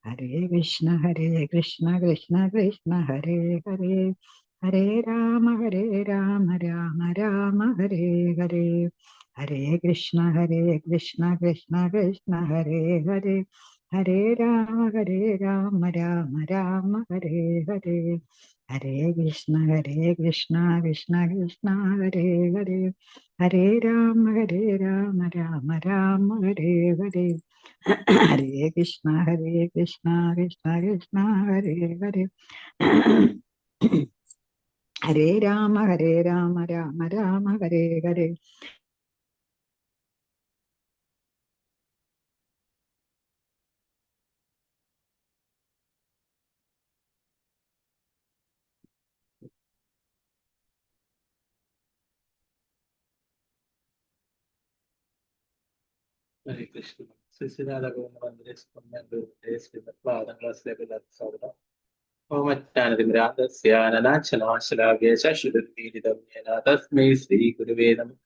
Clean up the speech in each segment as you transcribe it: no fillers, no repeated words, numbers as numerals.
Hare Krishna Krishna Krishna Hare Hare, Hare Rama Rama Rama Hare Hare, Hare Krishna Krishna Krishna Hare Hare, Hare Rama Rama Rama Hare Hare, Hare Krishna Krishna Krishna Hare Hare, Hare Rama Rama Rama Hare Hare. Hare Krishna Krishna Krishna Hare Hare. Hare Rama Rama Rama Hare Hare. Hare Krishna. Sisirada Govindavandre Padan ക്ലാസ്സിലേക്ക് സ്വാഗതം. തസ്മൈ ശ്രീ ഗുരുവേ നമഃ.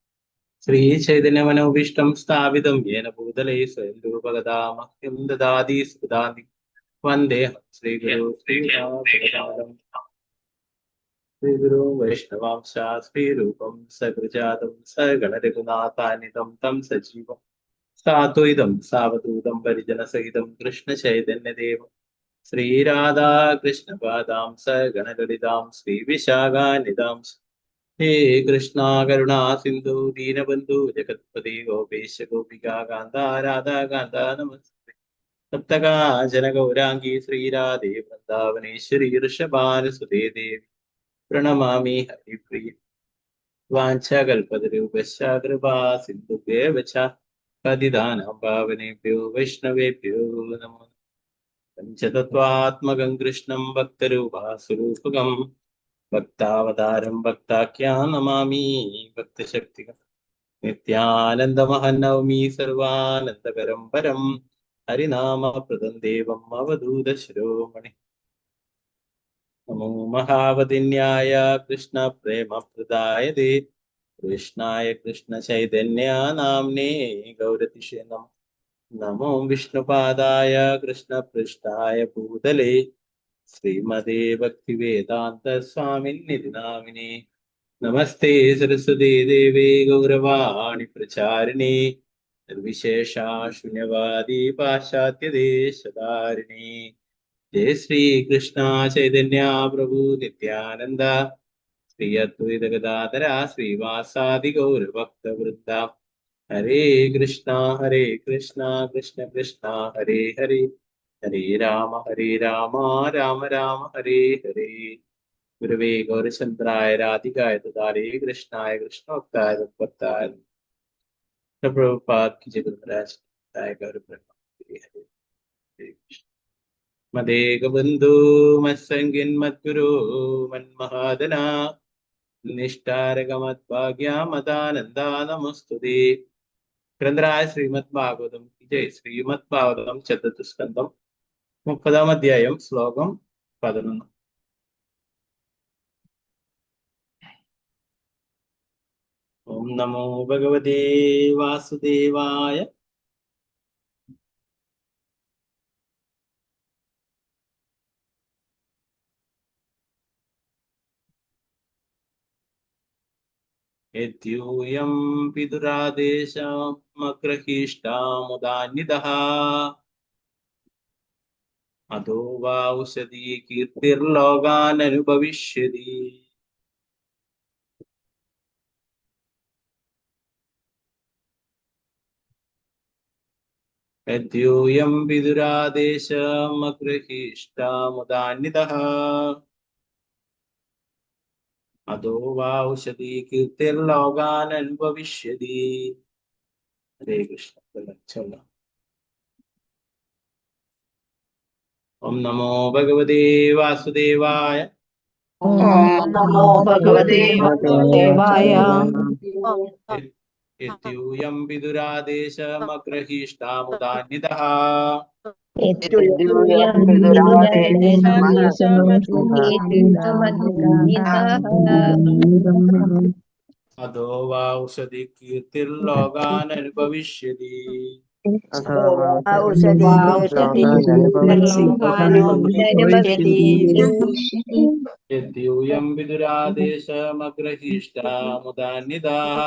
ശ്രീ ചൈതന്യമനോഭീഷ്ടം സ്ഥാപിതം യേന ഭൂതലേ സ്വയം രൂപഗതാമഹ്യം ദദാതി സുദാതി വന്ദേഹം ശ്രീഗുരു ശ്രീപാദം ശ്രീഗുരു വൈഷ്ണവാംശ ശ്രീരൂപം സകൃജാതം സഗണരഘുനാഥാനിതം തം സജീവം സാത്വൈതം സാവധൂതം പരിജനസഹിതം കൃഷ്ണ ചൈതന്യദേവം ശ്രീരാധാ കൃഷ്ണപാദാം സഗണലളിതാം ശ്രീവിശാഖാനിതാം ഹേ കൃഷ്ണ കരുണാ സിന്ധു ദീനബന്ധു ജഗത്പതി ഗോപേശ ഗോപികാ കാന്ത രാധാ കാന്ത നമസ്തേ. സപ്തകാഞ്ചന ഗൗരാംഗി ശ്രീരാധേ വൃന്ദാവനേശ്വരി ഋഷഭാനുസുതേ ദേവി പ്രണമാമി ഹരിപ്രിയ. വാഞ്ചകൽപതരൂപശ്ച കൃപാ സിന്ധുഭ്യേവ ച പതിതാനാം പാവനേഭ്യോ വൈഷ്ണവേഭ്യോ നമോ. പഞ്ചതത്വാത്മകം കൃഷ്ണം ഭക്തരൂപാസുരൂപകം ഭക്താവതാരം ഭക്താഖ്യാ നമാമി ഭക്തശക്തികം. നിത്യാനന്ദമഹനവമി സർവാനന്ദകരം പരം ഹരിനാമപ്രദം ദേവം അവധൂത ശിരോമണി. നമോ മഹാവതിന്യായ കൃഷ്ണ പ്രേമപ്രദായതേ കൃഷ്ണായ കൃഷ്ണ ചൈതന്യ നാംനേ ഗൗരതിഷേ നമഃ. നമോ വിഷ്ണുപാദായ കൃഷ്ണപൃഷ്ഠായ ഭൂതലേ ശ്രീമതേ ഭക്തിവേദാന്ത സ്വാമിന്നിധി നാമിനേ. നമസ്തേ സരസ്വതീ ദേവേ ഗൗരവാണി പ്രചാരിണേ നിർവിശേഷ ശൂന്യവാദി പാശ്ചാത്യദേശധാരിണി. ജയ ശ്രീ കൃഷ്ണ ചൈതന്യ പ്രഭു നിത്യാനന്ദ ശ്രീ അദ്വൈത ഗദാധര ശ്രീവാസാദി ഗൗരഭക്തവൃന്ദ. ഹരേ കൃഷ്ണ കൃഷ്ണ കൃഷ്ണ ഹരേ ഹരേ, ഹരേ രാമ രാമ രാമ ഹരേ ഹരേ. ഗുരുവേ ഗൗരചന്ദ്രായ രാധികായ തദാരേ കൃഷ്ണായ കൃഷ്ണോക്തായ തദ്ഭക്തായ പ്രഭുപാദ് കി ജയ. ഗുരുരാജ് ഗൗരബ്രഹ്മ ഹരേ ഹരേ. ഹരേ കൃഷ്ണ. മദേകബന്ധു മത്സംഗിൻ മദ്ഗുരു മന്മഹാദന നിഷ്ഠാരകമദ്ഭാഗ്യമദാനന്ദ നമസ്തുതേ. ഗ്രന്ഥരായ ശ്രീമദ് ഭാഗവതം ജയ്. ശ്രീമദ് ഭാഗവതം ചതുർത്ഥ സ്കന്ധം 30-ാം അധ്യായം ശ്ലോകം 11. ഓം നമോ ഭഗവതേ വാസുദേവായ. യദ്യൂയം പിതുരാദേശമഗ്രഹീഷ്ടാമുദാന്വിതഃ അദോ വാ ഉഷതി കീർത്തിർലോകാനനുഭവിഷ്യതി. യദ്യൂയം പിതുരാദേശമഗ്രഹീഷ്ടാമുദാന്വിതഃ അദോ വാ ഉഷതി കീർത്തിർലോകാനനുഭവിഷ്യതി. ഹരേ കൃഷ്ണ. ചൊല്ലാം. ഓം നമോ ഭഗവതേ വാസുദേവായ. ഓം നമോ ഭഗവതേ വാസുദേവായ. യദ്യൂയം വിദുരാദേശമഗ്രഹീഷ്ടാമുദാന്വിതഃ അദോ വാ ഉഷതി കീർത്തിർലോകാനനുഭവിഷ്യതി. ഔഷധി ലോകാനുഭവിഷ്യതി. യദ്യൂയം വിദുരാദേശമഗ്രഹീഷ്ടാമുദാന്വിതാഃ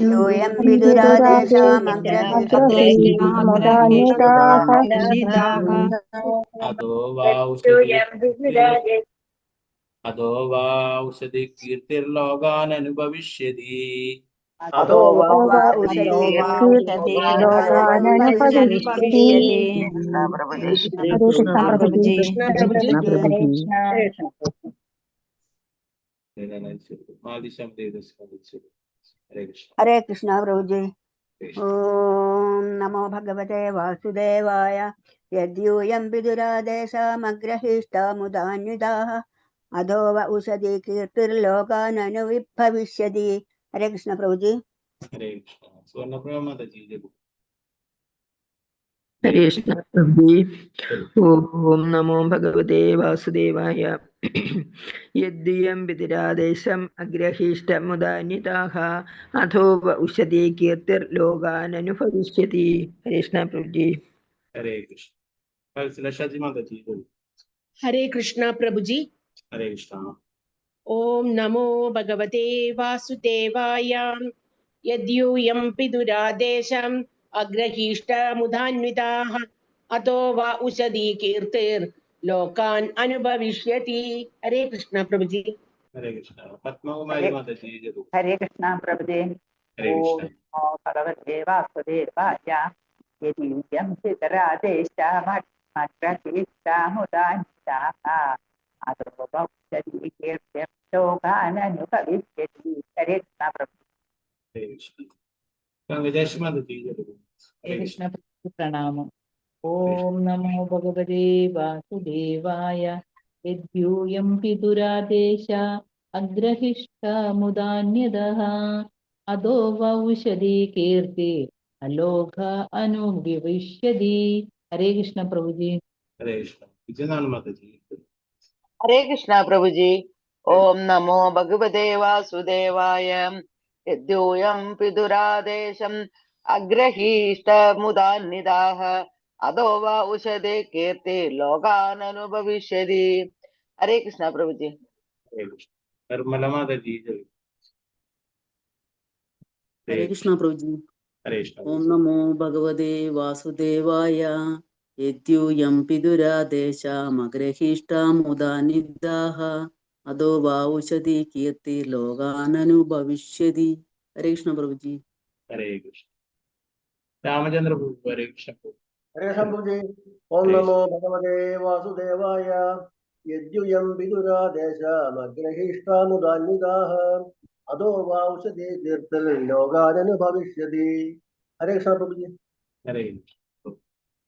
യൂയം വിദുരാദേശാമഗ്രഹീഷ്ടാമുദാന്വിതാഃ അദോ വാ ഉഷതി കീർത്തിർലോകാനനുഭവിഷ്യതി. അതോ വാ ഉഷതി ലോകാനുഭവിഷ്യതി. പ്രഭുജി. ഹരേ കൃഷ്ണ പ്രഭുജി. ഓം നമോ ഭഗവതേ വാസുദേവായ. യദ്യൂയം വിദുരാദേശാമഗ്രഹീഷ്ടാമുദാന്വിതാഃ അദോ വ ഉഷതി കീർത്തിർലോകാനനുഭവിഷ്യതി. ഹരേ കൃഷ്ണ പ്രഭുജി. ഹരേ കൃഷ്ണ. സ്വർണ്ണപ്രഭമാതാജി ജപം. ഹരേ കൃഷ്ണ പ്രഭുജി. ഓം നമോ ഭഗവതേ വാസുദേവായ. യദ്യം വിദുരാദേശം അഗ്രഹീഷ്ടമുദാന്വിതാഃ അധോ വ ഉഷതി കീർത്തിർലോകാനനുഭവിഷ്യതി. ഹരേ കൃഷ്ണ പ്രഭുജി. ഹരേ കൃഷ്ണ. ലക്ഷാജി മാതാജി ജപം. ഹരേ കൃഷ്ണ പ്രഭുജി. ഹരേ കൃഷ്ണ. ഓം നമോ ഭഗവതേ വാസുദേവായ. യദ്യൂയം വിദുരാദേശം അഗ്രഹീഷ്ടമുദാന്വിതാഃ അതോ വ ഉഷതി കീർത്തിർ ലോകാൻ അനുഭവിഷ്യതി. ഹരേ കൃഷ്ണ പ്രഭുജി. ഹരേ കൃഷ്ണ. പത്മകുമാരി മാതാജി ജപം. ഹരേ കൃഷ്ണ പ്രഭുജേ. ഹരേ കൃഷ്ണ. ഓം ഭഗവതേ വാസുദേവായ. യദീയം വിദുരാദേശാമഗ്രഹീഷ്ടാമുദാന്വിതാഃ അദോ വ ഉഷതി കീർത്തിർലോകാനനുഭവിഷ്യതി. ഹരേ കൃഷ്ണ പ്രഭു. ഹരേ കൃഷ്ണ. ഗംഗജേഷ് മാതാജി ജപം. ഹരേ കൃഷ്ണ. പ്രണാമം. ഓം നമോ ഭഗവതേ വാസുദേവായ. യദ്യൂയം വിദുരാദേശ അഗ്രഹിഷ്ടമുദാന്യതഃ അദോ വ ഉഷതി കീർത്തി അലോക അനുഭവിഷ്യതി. ഹരേ കൃഷ്ണ പ്രഭുജി. ഹരേ കൃഷ്ണ. വിജയനാഥ് മാതാജി. ഹരേ കൃഷ്ണ പ്രഭുജി. ഓം നമോ ഭഗവതേ വാസുദേവായ. യദ്യൂയം വിദുരാദേശം അഗ്രഹീഷ്ടമുദാന്വിതാഃ അദോ വ ഉഷതി കീർത്തി ലോകാനനുഭവിഷ്യതി. ഹരേ കൃഷ്ണ പ്രഭുജി. ഹരേ കൃഷ്ണ. നിർമ്മല മാതാജി ജപം. ഹരേ കൃഷ്ണ പ്രഭുജി. ഹരേ കൃഷ്ണ. ഓം നമോ ഭഗവതേ വാസുദേവായ. യദ്യൂയം വിദുരാദേശാമഗ്രഹീഷ്ടാമുദാന്വിതാഃ അദോ വ ഉഷതി കീർത്തി ലോകാനനുഭവിഷ്യതി. ഹരേ കൃഷ്ണ പ്രഭുജി. ഹരേ കൃഷ്ണ. രാമചന്ദ്ര പ്രഭു. ഹരേ കൃഷ്ണ പ്രഭു. ഹരേ പ്രഭുജി. ഓം നമോ ഭഗവതേ വാസുദേവായ. യദ്യൂയം വിദുരാദേശാമഗ്രഹീഷ്ടാമുദാന്വിതാഃ അദോ വ ഉഷതി കീർത്തിർ ലോകാനനുഭവിഷ്യതി. ഹരേ കൃഷ്ണ പ്രഭുജി. ഹരേ കൃഷ്ണ.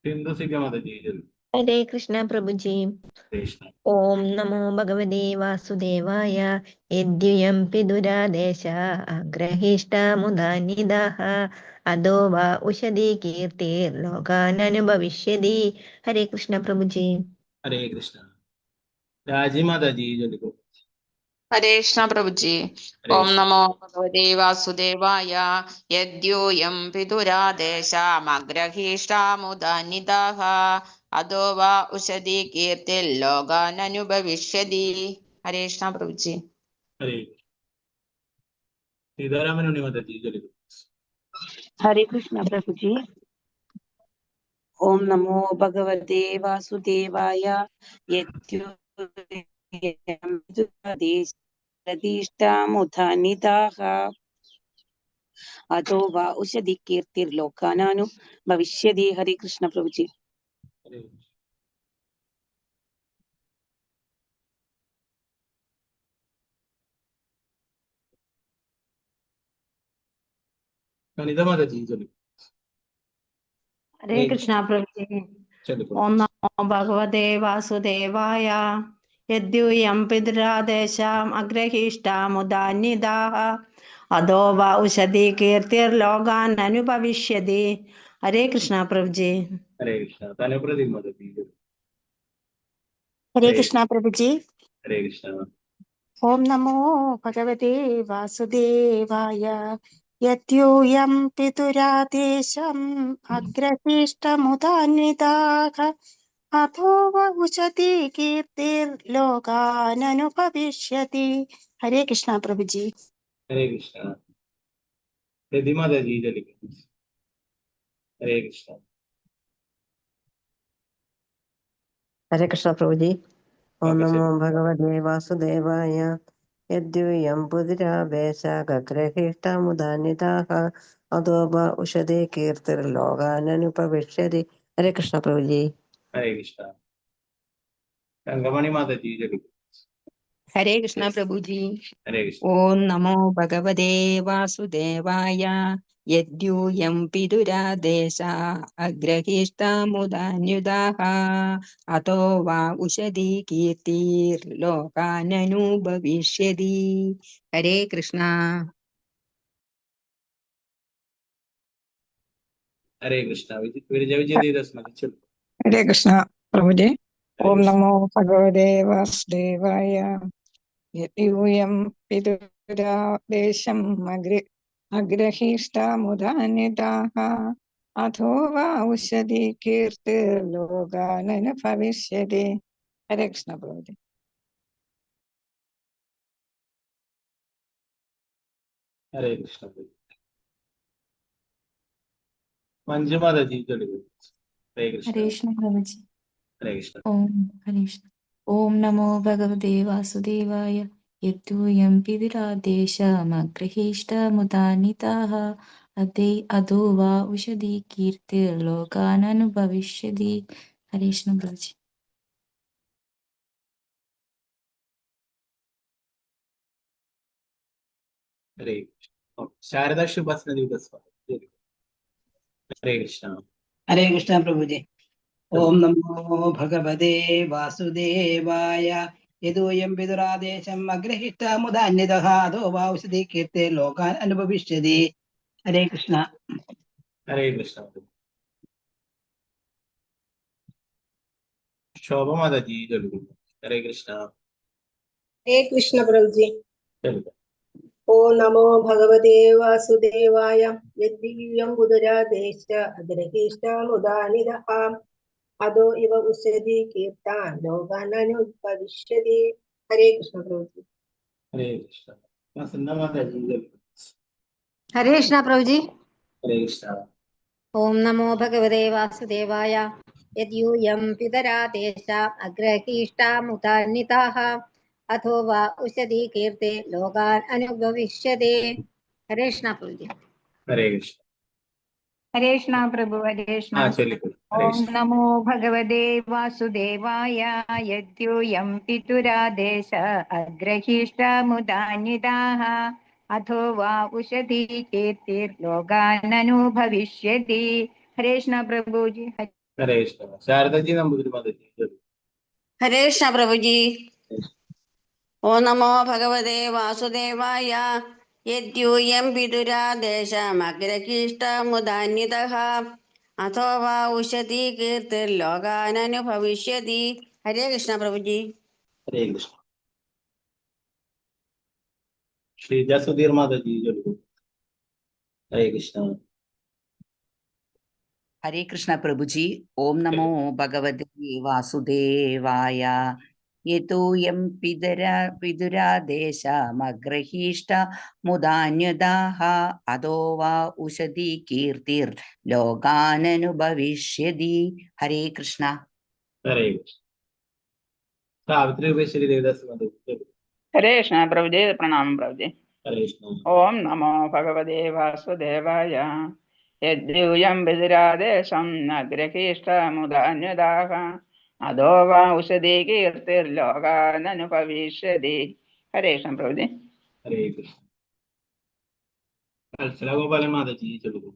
സിന്ധു സിംഗ മാതാജി ജപം. ഹരേ കൃഷ്ണ പ്രഭുജി. ഹരേ കൃഷ്ണ. ഓം നമോ ഭഗവതേ വാസുദേവായ. യദ്യൂയം വിദുരാദേശ അഗ്രഹീഷ്ടമുദാന്വിതാഃ അദോ വ ഉഷതി കീർത്തിർ ലോകാനനുഭവിഷ്യതി. ഹരേ കൃഷ്ണ പ്രഭുജി. ഹരേ കൃഷ്ണ. രാജി മാതാജി ജപം. ഹരേ കൃഷ്ണ പ്രഭുജി. ഓം നമോ ഭഗവതേ വാസുദേവായ. യദ്യൂയം വിദുരാദേശാമഗ്രഹീഷ്ടാമുദാന്വിതാഃ അദോ വ ഉഷതി കീർത്തിർ ലോകാനനുഭവിഷ്യതി. ഹരേ കൃഷ്ണ പ്രഭുജി. ഹരേ കൃഷ്ണ. സീതാരാമനുണ്ണി മാതാജി ജപം. ഹരേ കൃഷ്ണ പ്രഭുജി. ഓം നമോ ഭഗവതേ വാസുദേവായ. യദ്യൂയം വിദുരാദേശാമഗ്രഹീഷ്ടാമുദാന്വിതാഃ അദോ വ ഉഷതി കീർത്തിർ ലോകാനനുഭവിഷ്യതി. ഹരേ കൃഷ്ണ പ്രഭുജി. ഹരേ കൃഷ്ണ. വനിത മാതാജി ജപം. ഹരേ കൃഷ്ണ പ്രഭുജി. ഓം നമോ ഭഗവതേ വാസുദേവായ. യദ്യൂയം വിദുരാദേശാം അഗ്രഹീഷ്ടാമുദാന്വിതാഃ അദോ വ ഉഷതി കീർത്തിർ ലോകാനനുഭവിഷ്യതി. ഹരേ കൃഷ്ണ പ്രഭുജി. ഹരേ കൃഷ്ണ. തനുപ്രതി മാതാജി ജപം. ഹരേ കൃഷ്ണ പ്രഭുജി. ഹരേ കൃഷ്ണ. ഓം നമോ ഭഗവതേ വാസുദേവായ. യദ്യൂയം പിതുരാദേശം അഗ്രഹീഷ്ടമുദാന്വിതാഃ അഥോ വൗഷധി കീർത്തിർലോകാനനുഭവിഷ്യതി. ഹരേ കൃഷ്ണ പ്രഭുജി. ഹരേ കൃഷ്ണ. രതിമാതാജി ചൊല്ലിക്കും. ഹരേ കൃഷ്ണ. ഹരേ കൃഷ്ണ പ്രഭുജി. ഓം ഓക്കെ, നമോ ശരി. ഭഗവതേ വാസുദേവായ. യദ്യൂയം പുതിരാവേശഗ്രഹീഷ്ടമുദാന്വിതാഃ അധോ വാ ഉഷതേ കീർത്തിർലോകാനനുഭവിഷ്യതി. ഹരേ കൃഷ്ണ പ്രഭുജി. ഹരേ കൃഷ്ണ. തങ്കമണി മാതാജി ചൊല്ലിക്കും. ഹരേ കൃഷ്ണ പ്രഭുജി. ഹരേ കൃഷ്ണ. ഓം നമോ ഭഗവതേ വാസുദേവായ. യദ്യൂയം പിതുരാദേശ അഗ്രഹീഷ്ടമുദാന്യുതാഃ അതോ വാ ഉഷതി കീർത്തിർലോകാനനുഭവിഷ്യതി. ഹരേ കൃഷ്ണ. ഹരേ കൃഷ്ണ. വിജയദശമി ചൊല്ലും. ഹരേ കൃഷ്ണ പ്രഭുജി. ഹരേ ഓം കൃഷ്ണ. നമോ ഭഗവതേ വാസുദേവായ. യൂയം പിതുരാദേശം അഗ്രഹീഷ്ടമുദാന്വിതാഃ അഥോ വാ ഉഷതി കീർത്തിർലോകാനനുഭവിഷ്യതി. ഹരേ കൃഷ്ണ പ്രഭുജി. ഹരേ കൃഷ്ണ. മഞ്ജുമാതാജി ചൊല്ലിക്കും. ഹരേ കൃഷ്ണ. ഹരേ കൃഷ്ണ പ്രഭുജി. ഹരേ കൃഷ്ണ. ഹരേ കൃഷ്ണ. ഓം നമോ ഭഗവതേ വാസുദേവായ. യദ്യൂയം പിതുരാദേശമഗ്രഹീഷ്ടമുദാന്വിതാഃ അധോ വാ ഉഷതി കീർത്തിർലോകാനനുഭവിഷ്യതി. ഹരേ കൃഷ്ണ പ്രഭുജി. ഹരേ കൃഷ്ണ. ശാരദാ ശുഭാസന ഹരേ കൃഷ്ണ. ഹരേ കൃഷ്ണ പ്രഭുജി. ഓം നമോ ഭഗവതേ വാസുദേവായ. യദൂയം പിതുരാദേശം അഗ്രഹിഷ്ടമുദാന്വിതഃ അധോ വാ ഉഷതി കീർത്തിർലോകാൻ അനുഭവിഷ്യതി. ഹരേ കൃഷ്ണ. ഹരേ കൃഷ്ണ. ശോഭമാതാജി ചൊല്ലിക്കും. ഹരേ കൃഷ്ണ. ഹരേ കൃഷ്ണ പ്രഭുജി. ചൊല്ലിക്കും. ഓം നമോ ഭഗവതേ വാസുദേവായ. യദ്യൂയം പുതുരാദേശ അഗ്രഹീഷ്ടമുദാന്വിതഃ അധോ ഇവ ഉഷതി കീർത്താൻ ലോകാനനുഭവിഷ്യതി. ഹരേ കൃഷ്ണ പ്രഭുജി. ഹരേ കൃഷ്ണ. മാതാജി ചൊല്ലിക്കും. ഹരേ കൃഷ്ണ പ്രഭുജി. ഹരേ കൃഷ്ണ. ഓം നമോ ഭഗവതേ വാസുദേവായ. യദ്യൂയം പിതരാദേശ അഗ്രഹീഷ്ടമുദാന്വിതാഃ അഥോ വാ ഉഷതി കീർത്തി ലോകാൻ അനുഭവിഷ്യതി. ഹരേ കൃഷ്ണ പ്രഭുജി. ഹരേ കൃഷ്ണ. ഹരേ കൃഷ്ണ പ്രഭു. ഹരേ കൃഷ്ണ. ചൊല്ലിക്കും. ഹരേ ഓം കൃഷ്ണ. നമോ ഭഗവതേ വാസുദേവായ. യദ്യൂയം പിതുരാദേശ അഗ്രഹീഷ്ടമുദാന്വിതാഃ അഥോ വാ ഉഷതി കീർത്തിർലോകാനനുഭവിഷ്യതി. ഹരേ കൃഷ്ണ പ്രഭുജി. ഹരേ കൃഷ്ണ. ശാരദാജി നമ്പൂതിരി മാതാജി ചൊല്ലിക്കും. ഹരേ കൃഷ്ണ പ്രഭുജി. ഓം നമോ ഭഗവതേ വാസുദേവായ. യദ്യൂയം പിതുരാദേശമഗ്രഹീഷ്ടമുദാന്വിതഃ അഥോ വാ ഉഷതി കീർത്തിർലോകാനനുഭവിഷ്യതി. ഹരേ കൃഷ്ണ പ്രഭുജി. ഹരേ കൃഷ്ണ. ശ്രീജ സുധീർ മാതാജി ചൊല്ലിക്കും. ഹരേ കൃഷ്ണ. ഹരേ കൃഷ്ണ പ്രഭുജി. ഓം നമോ ഭഗവതേ വാസുദേവായ. യതോയം പിതുരാദേശമഗ്രഹീഷ്ടമുദാന്വിതാഃ അധോ വാ ഉഷതി കീർത്തിർ ലോകാനനുഭവിഷ്യതി. ഹരേ കൃഷ്ണ. ഹരേ കൃഷ്ണ. സാവിത്രി ഉപേശ്വരി ദേവദാസ് മാതാജി ചൊല്ലിക്കും. ഹരേ കൃഷ്ണ പ്രഭുജി. പ്രണാമം പ്രഭുജി. ഹരേ കൃഷ്ണ. ഓം നമോ ഭഗവതേ വാസുദേവായ. യദ്യൂയം പിതുരാദേശം അഗ്രഹീഷ്ടമുദാന്വിതാഃ അധോ വാ ഉഷതി കീർത്തിർലോകാനനുഭവിഷ്യതി. ഹരേ കൃഷ്ണ പ്രഭുജി. ഹരേ കൃഷ്ണ. ഗോപാലൻ മാതാജി ചൊല്ലിക്കും.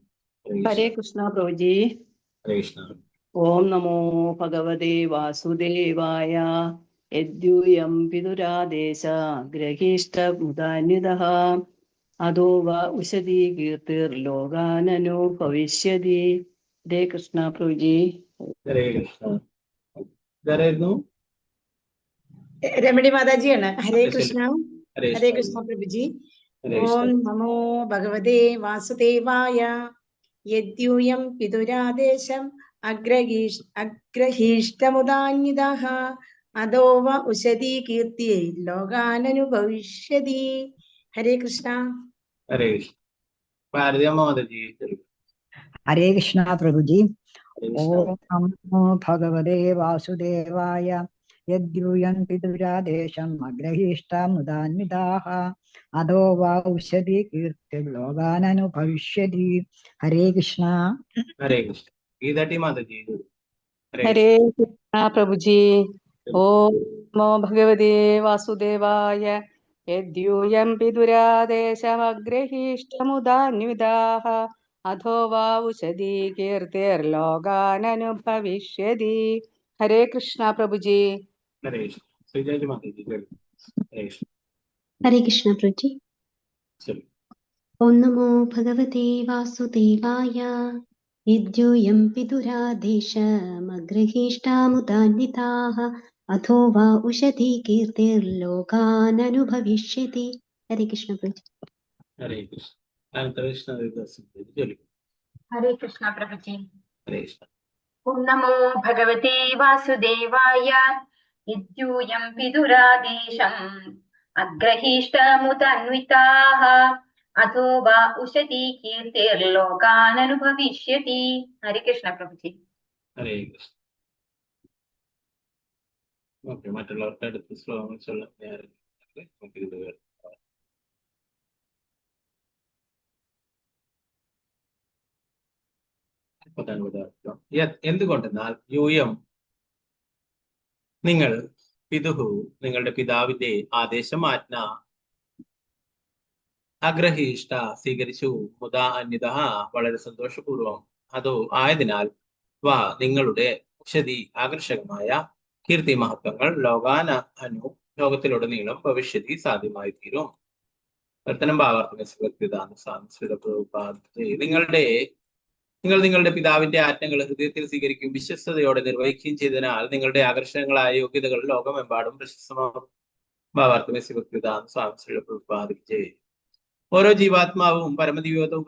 ഹരേ കൃഷ്ണ പ്രഭുജി. ഹരേ കൃഷ്ണ. ഓം നമോ ഭഗവതേ വാസുദേവായ. യദ്യൂയം പിതുരാദേശ ഗ്രഹീഷ്ടമുദാന്വിതഃ അധോ വാ ഉഷതി കീർത്തിർലോകാനനുഭവിഷ്യതി. ഹരേ കൃഷ്ണ പ്രഭുജി. ഹരേ കൃഷ്ണ. ഇതാരായിരുന്നു? രമണി മാതാജിയാണ്. ഹരേ കൃഷ്ണ. ഹരേ ഹരേ കൃഷ്ണ പ്രഭുജി. ഓം നമോ ഭഗവതേ വാസുദേവായ. യദ്യൂയം പിതുരാദേശം അഗ്രഹീഷ്ടമുദാന്വിതഃ അദോ വ ഉശതി കീർത്തി ലോകാനനുഭവിഷ്യതി. ഹരേ കൃഷ്ണ. ഹരേ കൃഷ്ണ. ഭാരതീയമ്മ മാതാജി ചൊല്ലിക്കോളൂ. ഹരേ കൃഷ്ണ പ്രഭുജി. ഹരേ കൃഷ്ണ. ഓം നമോ ഭഗവതേ വാസുദേവായ. യദ്യൂയം പിതുരാദേശം അഗ്രഹീഷ്ടമുദാന്വിതാഃ അദോ വാ ഉശതി കീർത്തിർലോകാനനുഭവിഷ്യതി. ഹരേ കൃഷ്ണ. ഹരേ കൃഷ്ണ. ഗീതാട്ടി മാതാജി ചൊല്ലിക്കോളൂ. ഹരേ കൃഷ്ണ പ്രഭുജി. ഓം നമോ ഭഗവതേ വാസുദേവായ. യദ്യൂയം പിതുരാദേശമഗ്രഹീഷ്ടമുദാന്വിതാഃ അധോ വാ ഉശതി കീർത്തിർലോകാനനുഭവിഷ്യതി. ഹരേ കൃഷ്ണ പ്രഭുജി. ഹരേ കൃഷ്ണ. ശ്രീജാജി മാതാജി ചൊല്ലിക്കോളൂ. ഹരേ കൃഷ്ണ. ഹരേ കൃഷ്ണ പ്രഭുജി. ചൊല്ലു. ഓം നമോ ഭഗവതേ വാസുദേവായ. യദ്യൂയം പിതുരാദേശമഗ്രഹീഷ്ടാമുദാന്വിതാഃ അധോ വാ ഉശതി കീർത്തിർലോകാനനുഭവിഷ്യതി. ഹരേ കൃഷ്ണ പ്രഭുജി. ഹരേ കൃഷ്ണ. അനന്തകൃഷ്ണ ചൊല്ലിക്കോളൂ. ഹരേ കൃഷ്ണ പ്രഭുജി. ഹരേ കൃഷ്ണ. ഓം നമോ ഭഗവതേ വാസുദേവായ. യദ്യൂയം പിതുരാദേശം അഗ്രഹീഷ്ടമുദാന്വിതാഃ അധോ വാ ഉശതി കീർത്തിർലോകാനനുഭവിഷ്യതി. ഹരേ കൃഷ്ണ പ്രഭുജി. ഹരേ കൃഷ്ണ. ഓക്കെ, മറ്റുള്ളവർക്ക് അടുത്ത ശ്ലോകങ്ങൾ ചൊല്ലാൻ നമുക്കിത് കേൾക്കാം. എന്തുകൊണ്ടെന്നാൽ യൂയം നിങ്ങൾ പിതുഹു നിങ്ങളുടെ പിതാവിന്റെ ആദേശം ആജ്ഞ അഗ്രഹീഷ്ട സ്വീകരിച്ചു മുദാ അന്യത വളരെ സന്തോഷപൂർവം അതോ ആയതിനാൽ വാ നിങ്ങളുടെ ഉഷതി ആകർഷകമായ കീർത്തി മഹത്വങ്ങൾ ലോകത്തിലുടനീളം ഭവിഷ്യതി സാധ്യമായി തീരും. വർത്തനം നിങ്ങൾ നിങ്ങളുടെ പിതാവിന്റെ ആജ്ഞകൾ ഹൃദയത്തിൽ സ്വീകരിക്കുകയും വിശ്വസ്തയോടെ നിർവഹിക്കുകയും ചെയ്തതിനാൽ നിങ്ങളുടെ ആകർഷകങ്ങളായ യോഗ്യതകൾ ലോകമെമ്പാടും പ്രശസ്തമാകും. ഓരോ ജീവാത്മാവും പരമദിവ്യോത്തമ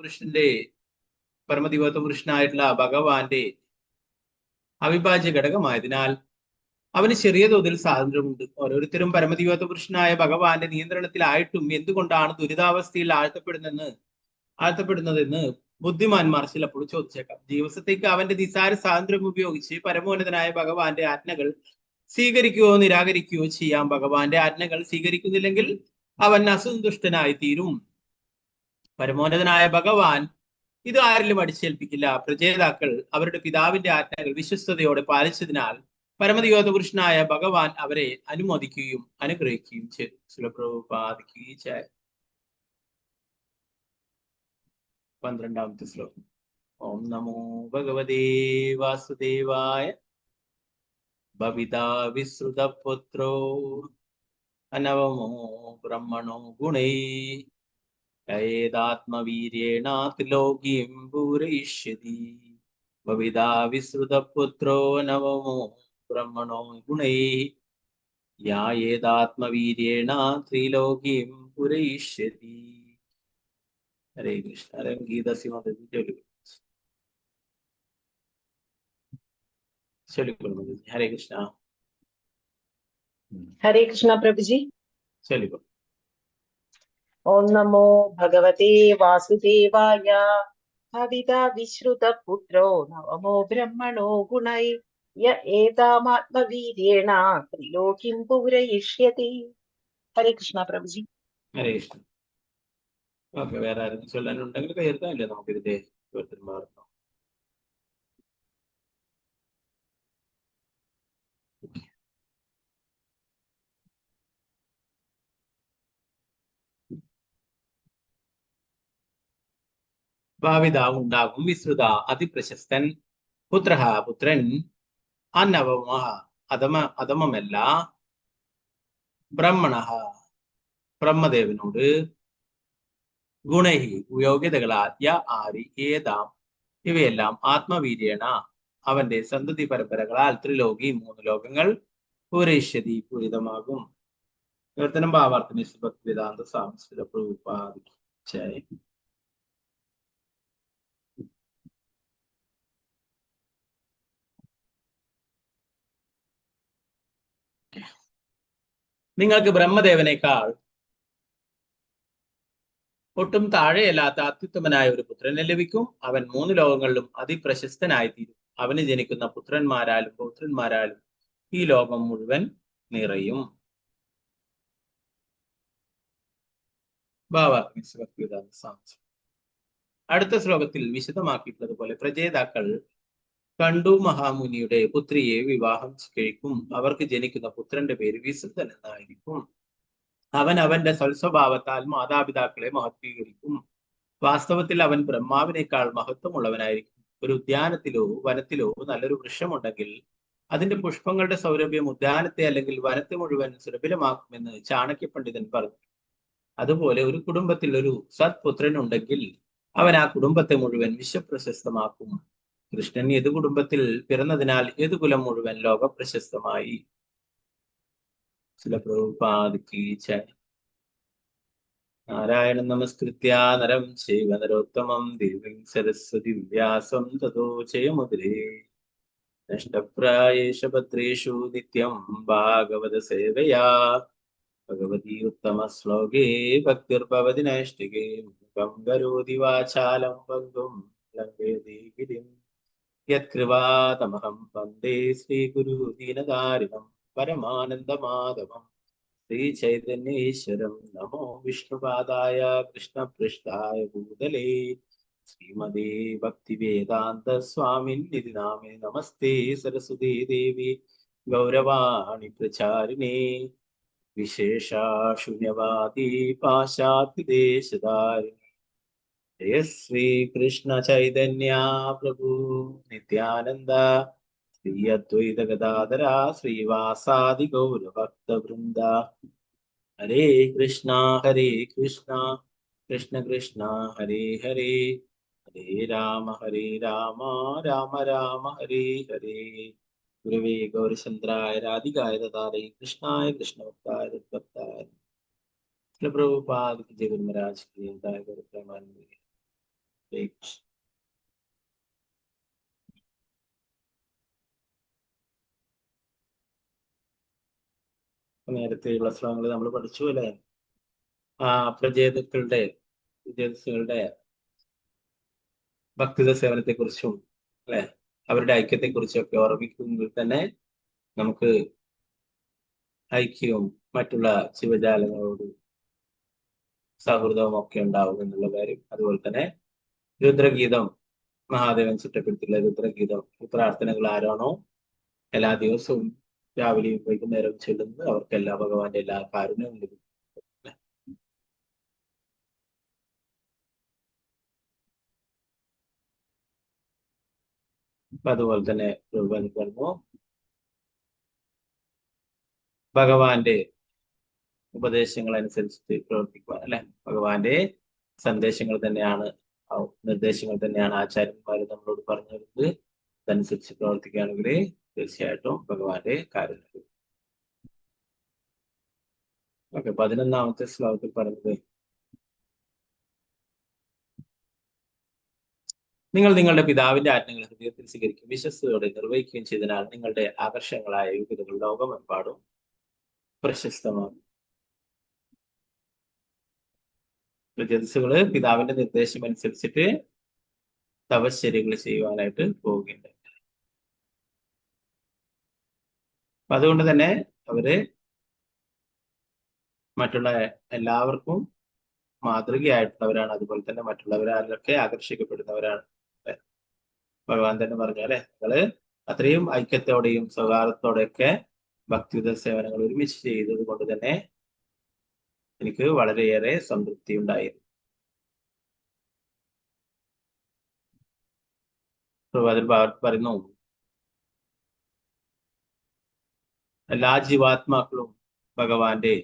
പുരുഷനായിട്ടുള്ള ഭഗവാന്റെ അവിഭാജ്യ ഘടകമായതിനാൽ അവന് ചെറിയ തോതിൽ സ്വാതന്ത്ര്യമുണ്ട്. ഓരോരുത്തരും പരമദിവ്യോത്തമ പുരുഷനായ ഭഗവാന്റെ നിയന്ത്രണത്തിലായിട്ടും എന്തുകൊണ്ടാണ് ദുരിതാവസ്ഥയിൽ ആഴ്ത്തപ്പെടുന്നതെന്ന് ബുദ്ധിമാന്മാർ ചിലപ്പോൾ ചോദിച്ചേക്കാം. ദിവസത്തേക്ക് അവന്റെ നിസാര സ്വാതന്ത്ര്യം ഉപയോഗിച്ച് പരമോന്നതനായ ഭഗവാന്റെ ആജ്ഞകൾ സ്വീകരിക്കുകയോ നിരാകരിക്കുകയോ ചെയ്യാം. ഭഗവാന്റെ ആജ്ഞകൾ സ്വീകരിക്കുന്നില്ലെങ്കിൽ അവൻ അസന്തുഷ്ടനായി തീരും. പരമോന്നതനായ ഭഗവാൻ ഇത് ആരിലും അടിച്ചേൽപ്പിക്കില്ല. പ്രജേതാക്കൾ അവരുടെ പിതാവിന്റെ ആജ്ഞകൾ വിശ്വസ്തയോടെ പാലിച്ചതിനാൽ പരമദിവ്യോത്തമ പുരുഷനായ ഭഗവാൻ അവരെ അനുമോദിക്കുകയും അനുഗ്രഹിക്കുകയും ചെയ്തു. സുലഭ്രപാദിക്കുകയും 12ാമത്തെ ശ്ലോകം. ഓം നമോ ഭഗവതേ വാസുദേവായ. ബവിതാ വിശ്രുതപുത്രോ അനവമോ ബ്രഹ്മണോ ഗുണൈ യേദാത്മവീര്യേണ ത്രിലോകീം പൂരയിഷ്യതി. ബവിതാ വിശ്രുതപുത്രോ നവമോ ബ്രഹ്മണോ ഗുണൈ യേദാത്മവീര്യേണ ത്രിലോകീം പൂരയിഷ്യതി. ഹരേ കൃഷ്ണ. ഗീതസി മാതാജി ചൊല്ലിക്കൊള്ളു. ഹരേ കൃഷ്ണ. ഹരേ കൃഷ്ണ പ്രഭുജി. ചൊല്ലിക്കൊള്ളു. ഓം നമോ ഭഗവതേ വാസുദേവായ. ഭവിതാ വിശ്രുതപുത്രോ നവമോ ബ്രഹ്മണോ ഗുണൈ ഏതാമാത്മവീര്യേണ ത്രിലോകിം പൂരയിഷ്യതി. ഹരേ കൃഷ്ണ പ്രഭുജി. ഹരേ കൃഷ്ണ. ഓക്കെ, വേറെ ആരെങ്കിലും ചൊല്ലാനുണ്ടെങ്കിൽ കയർത്താമല്ലേ നമുക്കിതിന്റെ മാറുന്നു. ഭാവിത ഉണ്ടാകും. വിശ്രുത അതിപ്രശസ്തൻ. പുത്ര പുത്രൻ. അനവമ അധമമല്ല. ബ്രഹ്മണ ബ്രഹ്മദേവനോട്. ഗുണഹി യോഗ്യതകളാൽ ആരി ഏതാം ഇവയെല്ലാം ആത്മവീര്യേണ അവന്റെ സന്തതി പരമ്പരകളാൽ ത്രിലോകി 3 ലോകങ്ങൾ പൂരയിഷ്യതി പൂരിതമാകും. വിവർത്തനം ഭാവാർത്ഥം ഭക്തിവേദാന്ത സ്വാമി പ്രഭുപാദി ജയ. നിങ്ങൾക്ക് ബ്രഹ്മദേവനേക്കാൾ ഒട്ടും താഴെയല്ലാത്ത അത്യുത്തമനായ ഒരു പുത്രനെ ലഭിക്കും. അവൻ 3 ലോകങ്ങളിലും അതിപ്രശസ്തനായിത്തീരും. അവന് ജനിക്കുന്ന പുത്രന്മാരാലും പൗത്രന്മാരാലും ഈ ലോകം മുഴുവൻ നിറയും. അടുത്ത ശ്ലോകത്തിൽ വിശദമാക്കിയിട്ടുള്ളത് പോലെ പ്രജേതാക്കൾ കണ്ടു മഹാമുനിയുടെ പുത്രിയെ വിവാഹം കഴിക്കും. അവർക്ക് ജനിക്കുന്ന പുത്രന്റെ പേര് വിസുദ്ധൻ എന്നായിരിക്കും. അവൻ അവന്റെ സൽസ്വഭാവത്താൽ മാതാപിതാക്കളെ മഹത്വീകരിക്കും. വാസ്തവത്തിൽ അവൻ ബ്രഹ്മാവിനേക്കാൾ മഹത്വമുള്ളവനായിരിക്കും. ഒരു ഉദ്യാനത്തിലോ വനത്തിലോ നല്ലൊരു വൃക്ഷമുണ്ടെങ്കിൽ അതിന്റെ പുഷ്പങ്ങളുടെ സൗരഭ്യം ഉദ്യാനത്തെ അല്ലെങ്കിൽ വനത്തെ മുഴുവൻ സുലഭിലമാക്കുമെന്ന് ചാണക്യ പണ്ഡിതൻ പറഞ്ഞു. അതുപോലെ ഒരു കുടുംബത്തിൽ ഒരു സത്പുത്രൻ ഉണ്ടെങ്കിൽ അവൻ ആ കുടുംബത്തെ മുഴുവൻ വിശ്വപ്രശസ്തമാക്കും. കൃഷ്ണൻ ഏതു കുടുംബത്തിൽ പിറന്നതിനാൽ ഏതു കുലം മുഴുവൻ ലോകപ്രശസ്തമായി. നാരായണ നമസ്കൃത്യ നരം ചൈവ നരോത്തമം ദേവീം സരസ്വതി വ്യാസം തതോ ജയമുദ്രേ. നഷ്ടപ്രായേഷ ഭദ്രേഷു നിത്യം ഭാഗവത സേവയാ. ഭഗവതി ഉത്തമ ശ്ലോകേ ഭക്തിർഭവതി നൈഷ്ഠികേ. മുഖം കരോതി വാചാലം പങ്കും ലംഘയതി ഗിരിം. യത്കൃപാതമഹം വന്ദേ ശ്രീഗുരു ദീനദാരിണം പരമാനന്ദമാധവം. ശ്രീചൈതന്യേശ്വരം നമോ വിഷ്ണുപാദായ കൃഷ്ണപൃഷ്ഠായ ഭൂതലേ. ശ്രീമതേ ഭക്തിവേദാന്ത സ്വാമിന്നിധി നാമേ. നമസ്തേ സരസ്വതീ ദേവി ഗൗരവാണി പ്രചാരിണേ. വിശേഷാശൂന്യവാദി പാശ്ചാത്യദേശധാരിണി. ജയ ശ്രീ കൃഷ്ണ ചൈതന്യ പ്രഭു നിത്യാനന്ദ. ശ്രീ അദ്വൈത ഗദാധര ശ്രീവാസാദി ഗൗരഭക്തവൃന്ദ. ഹരേ കൃഷ്ണ കൃഷ്ണ കൃഷ്ണ ഹരേ ഹരേ. ഹരേ രാമ രാമ രാമ ഹരേ ഹരേ. ഗുരുവേ ഗൗരചന്ദ്രായ രാധികായ ദതാരേ കൃഷ്ണായ കൃഷ്ണഭക്തായ തദ്ഭക്തായ. പ്രഭുപാദ ജയ ഗുരു മഹാരാജ് കി ജയ. ഗുരു പ്രേമാനന്ദ. നേരത്തെയുള്ള ശ്ലോകങ്ങൾ നമ്മൾ പഠിച്ചു അല്ലേ? പ്രജേതുക്കളുടെ ഭക്തിത സേവനത്തെ കുറിച്ചും അല്ലെ, അവരുടെ ഐക്യത്തെ കുറിച്ചും ഒക്കെ ഓർമ്മിക്കുമ്പോൾ തന്നെ നമുക്ക് ഐക്യവും മറ്റുള്ള ജീവജാലങ്ങളോട് സൗഹൃദവും ഒക്കെ ഉണ്ടാവും എന്നുള്ള കാര്യം. അതുപോലെ തന്നെ രുദ്രഗീതം, മഹാദേവൻ ചിട്ടപ്പെടുത്തിയുള്ള രുദ്രഗീതം, ഈ പ്രാർത്ഥനകൾ ആരാണോ എല്ലാ ദിവസവും രാവിലെയും വൈകുന്നേരവും ചൊല്ലുന്നത് അവർക്കെല്ലാം ഭഗവാന്റെ എല്ലാ കാരുണ്യവും ലഭിക്കും. അപ്പൊ അതുപോലെ തന്നെ പറഞ്ഞു ഭഗവാന്റെ ഉപദേശങ്ങൾ അനുസരിച്ച് പ്രവർത്തിക്കുവാൻ അല്ലെ. ഭഗവാന്റെ സന്ദേശങ്ങൾ തന്നെയാണ്, നിർദ്ദേശങ്ങൾ തന്നെയാണ് ആചാര്യന്മാർ നമ്മളോട് പറഞ്ഞു തരുന്നത്. അതനുസരിച്ച് പ്രവർത്തിക്കുകയാണെങ്കിൽ തീർച്ചയായിട്ടും ഭഗവാന്റെ കാര്യം. ഓക്കെ, 11ാമത്തെ ശ്ലോകത്തിൽ പറഞ്ഞത് നിങ്ങൾ നിങ്ങളുടെ പിതാവിന്റെ ആജ്ഞകൾ ഹൃദയത്തിൽ സ്വീകരിക്കും, വിശ്വസ്തയോടെ നിർവഹിക്കുകയും ചെയ്തതിനാൽ നിങ്ങളുടെ ആകർഷങ്ങളായ യോഗ്യതകൾ ലോകമെമ്പാടും പ്രശസ്തമാകും. പ്രജസ്സുകള് പിതാവിന്റെ നിർദ്ദേശം അനുസരിച്ചിട്ട് തപശ്ചര്യകൾ ചെയ്യുവാനായിട്ട് പോവുകയുണ്ട്. അപ്പൊ അതുകൊണ്ട് തന്നെ അവര് മറ്റുള്ള എല്ലാവർക്കും മാതൃകയായിട്ടുള്ളവരാണ്. അതുപോലെ തന്നെ മറ്റുള്ളവരാലൊക്കെ ആകർഷിക്കപ്പെടുന്നവരാണ്. ഭഗവാൻ തന്നെ പറഞ്ഞു അല്ലെ, നിങ്ങള് അത്രയും ഐക്യത്തോടെയും സൗഹാർദ്ദത്തോടെയൊക്കെ ഭക്തിയുത സേവനങ്ങൾ ഒരുമിച്ച് ചെയ്തത് കൊണ്ട് തന്നെ എനിക്ക് വളരെയേറെ സംതൃപ്തി ഉണ്ടായിരുന്നു. അതിൽ പറയുന്നു, എല്ലാ ജീവാത്മാക്കളും ഭഗവാന്റെ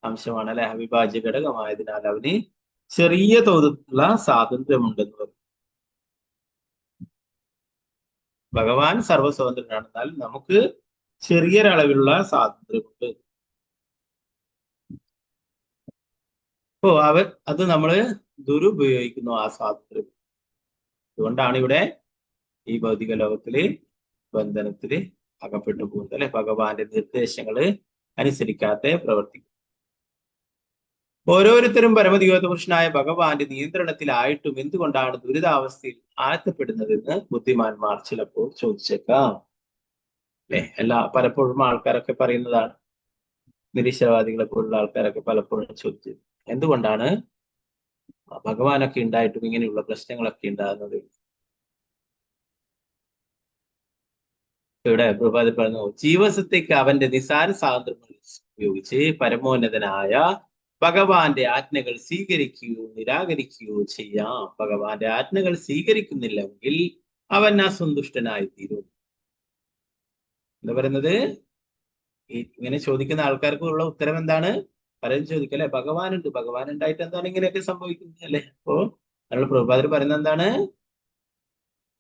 അംശമാണ് അല്ലെ, അവിഭാജ്യ ഘടകമായതിനാൽ അവന് ചെറിയ തോതിലുള്ള സ്വാതന്ത്ര്യമുണ്ടെന്ന് പറഞ്ഞു. ഭഗവാൻ സർവസ്വതന്ത്രനാണ്, എന്നാൽ നമുക്ക് ചെറിയൊരളവിലുള്ള സ്വാതന്ത്ര്യമുണ്ട്. അപ്പോ അത് നമ്മൾ ദുരുപയോഗിക്കുന്നു ആ സ്വാതന്ത്ര്യം. അതുകൊണ്ടാണ് ഇവിടെ ഈ ഭൗതിക ലോകത്തില് ബന്ധനത്തില് അകപ്പെട്ടു പോകുന്നത് അല്ലെ. ഭഗവാന്റെ നിർദ്ദേശങ്ങള് അനുസരിക്കാതെ പ്രവർത്തിക്കും. ഓരോരുത്തരും പരമദിവ്യോത്ത പുരുഷനായ ഭഗവാന്റെ നിയന്ത്രണത്തിലായിട്ടും എന്തുകൊണ്ടാണ് ദുരിതാവസ്ഥയിൽ ആഴ്ത്തപ്പെടുന്നതെന്ന് ബുദ്ധിമാന്മാർ ചിലപ്പോൾ ചോദിച്ചേക്കാം അല്ലെ. പലപ്പോഴും ആൾക്കാരൊക്കെ പറയുന്നതാണ്, നിരീശ്വരവാദികളെ പോലുള്ള ആൾക്കാരൊക്കെ പലപ്പോഴും ചോദിച്ചത്, എന്തുകൊണ്ടാണ് ഭഗവാനൊക്കെ ഉണ്ടായിട്ടും ഇങ്ങനെയുള്ള പ്രശ്നങ്ങളൊക്കെ ഉണ്ടാകുന്നത്? ഇവിടെ പ്രഭാതി പറഞ്ഞു, ജീവസത്തേക്ക് അവന്റെ നിസാര സ്വാതന്ത്ര്യങ്ങൾ ഉപയോഗിച്ച് പരമോന്നതനായ ഭഗവാന്റെ ആജ്ഞകൾ സ്വീകരിക്കുകയോ നിരാകരിക്കുകയോ ചെയ്യാം. ഭഗവാന്റെ ആജ്ഞകൾ സ്വീകരിക്കുന്നില്ലെങ്കിൽ അവൻ അസന്തുഷ്ടനായി തീരും. എന്താ പറയുന്നത്? ഇങ്ങനെ ചോദിക്കുന്ന ആൾക്കാർക്കുള്ള ഉത്തരം എന്താണ്? പലരും ചോദിക്കും അല്ലെ, ഭഗവാനുണ്ട്, ഭഗവാൻ ഉണ്ടായിട്ട് എന്താണ് ഇങ്ങനെയൊക്കെ സംഭവിക്കുന്നത് അല്ലെ. അപ്പോ നമ്മൾ പ്രഭാതർ പറയുന്നത് എന്താണ്?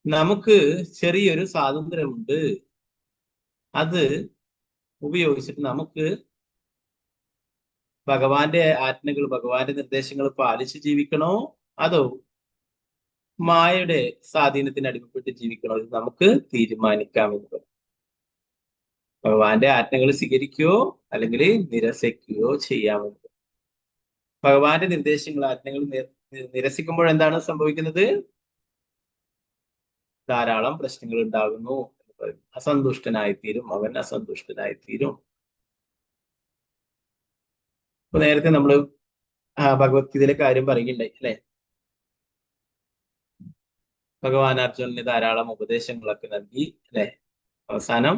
നമുക്ക് ചെറിയൊരു സ്വാതന്ത്ര്യമുണ്ട്, അത് ഉപയോഗിച്ചിട്ട് നമുക്ക് ഭഗവാന്റെ ആജ്ഞകൾ, ഭഗവാന്റെ നിർദ്ദേശങ്ങൾ പാലിച്ച് ജീവിക്കണോ, അതോ മായയുടെ സ്വാധീനത്തിന് അടിമപ്പെട്ട് ജീവിക്കണോ, ഇത് നമുക്ക് തീരുമാനിക്കാമെന്ന്. ഭഗവാന്റെ ആജ്ഞകൾ സ്വീകരിക്കുകയോ അല്ലെങ്കിൽ നിരസിക്കുകയോ ചെയ്യാമെന്ന്. ഭഗവാന്റെ നിർദ്ദേശങ്ങൾ, ആജ്ഞകൾ നിരസിക്കുമ്പോൾ എന്താണ് സംഭവിക്കുന്നത്? ധാരാളം പ്രശ്നങ്ങൾ ഉണ്ടാകുന്നു. അസന്തുഷ്ടനായിത്തീരും, അവൻ അസന്തുഷ്ടനായിത്തീരും. ഇപ്പൊ നേരത്തെ നമ്മള് ഭഗവത്ഗീതയിലെ കാര്യം പറയുകയുണ്ടായി അല്ലെ. ഭഗവാൻ അർജുനന് ധാരാളം ഉപദേശങ്ങളൊക്കെ നൽകി അല്ലെ. അവസാനം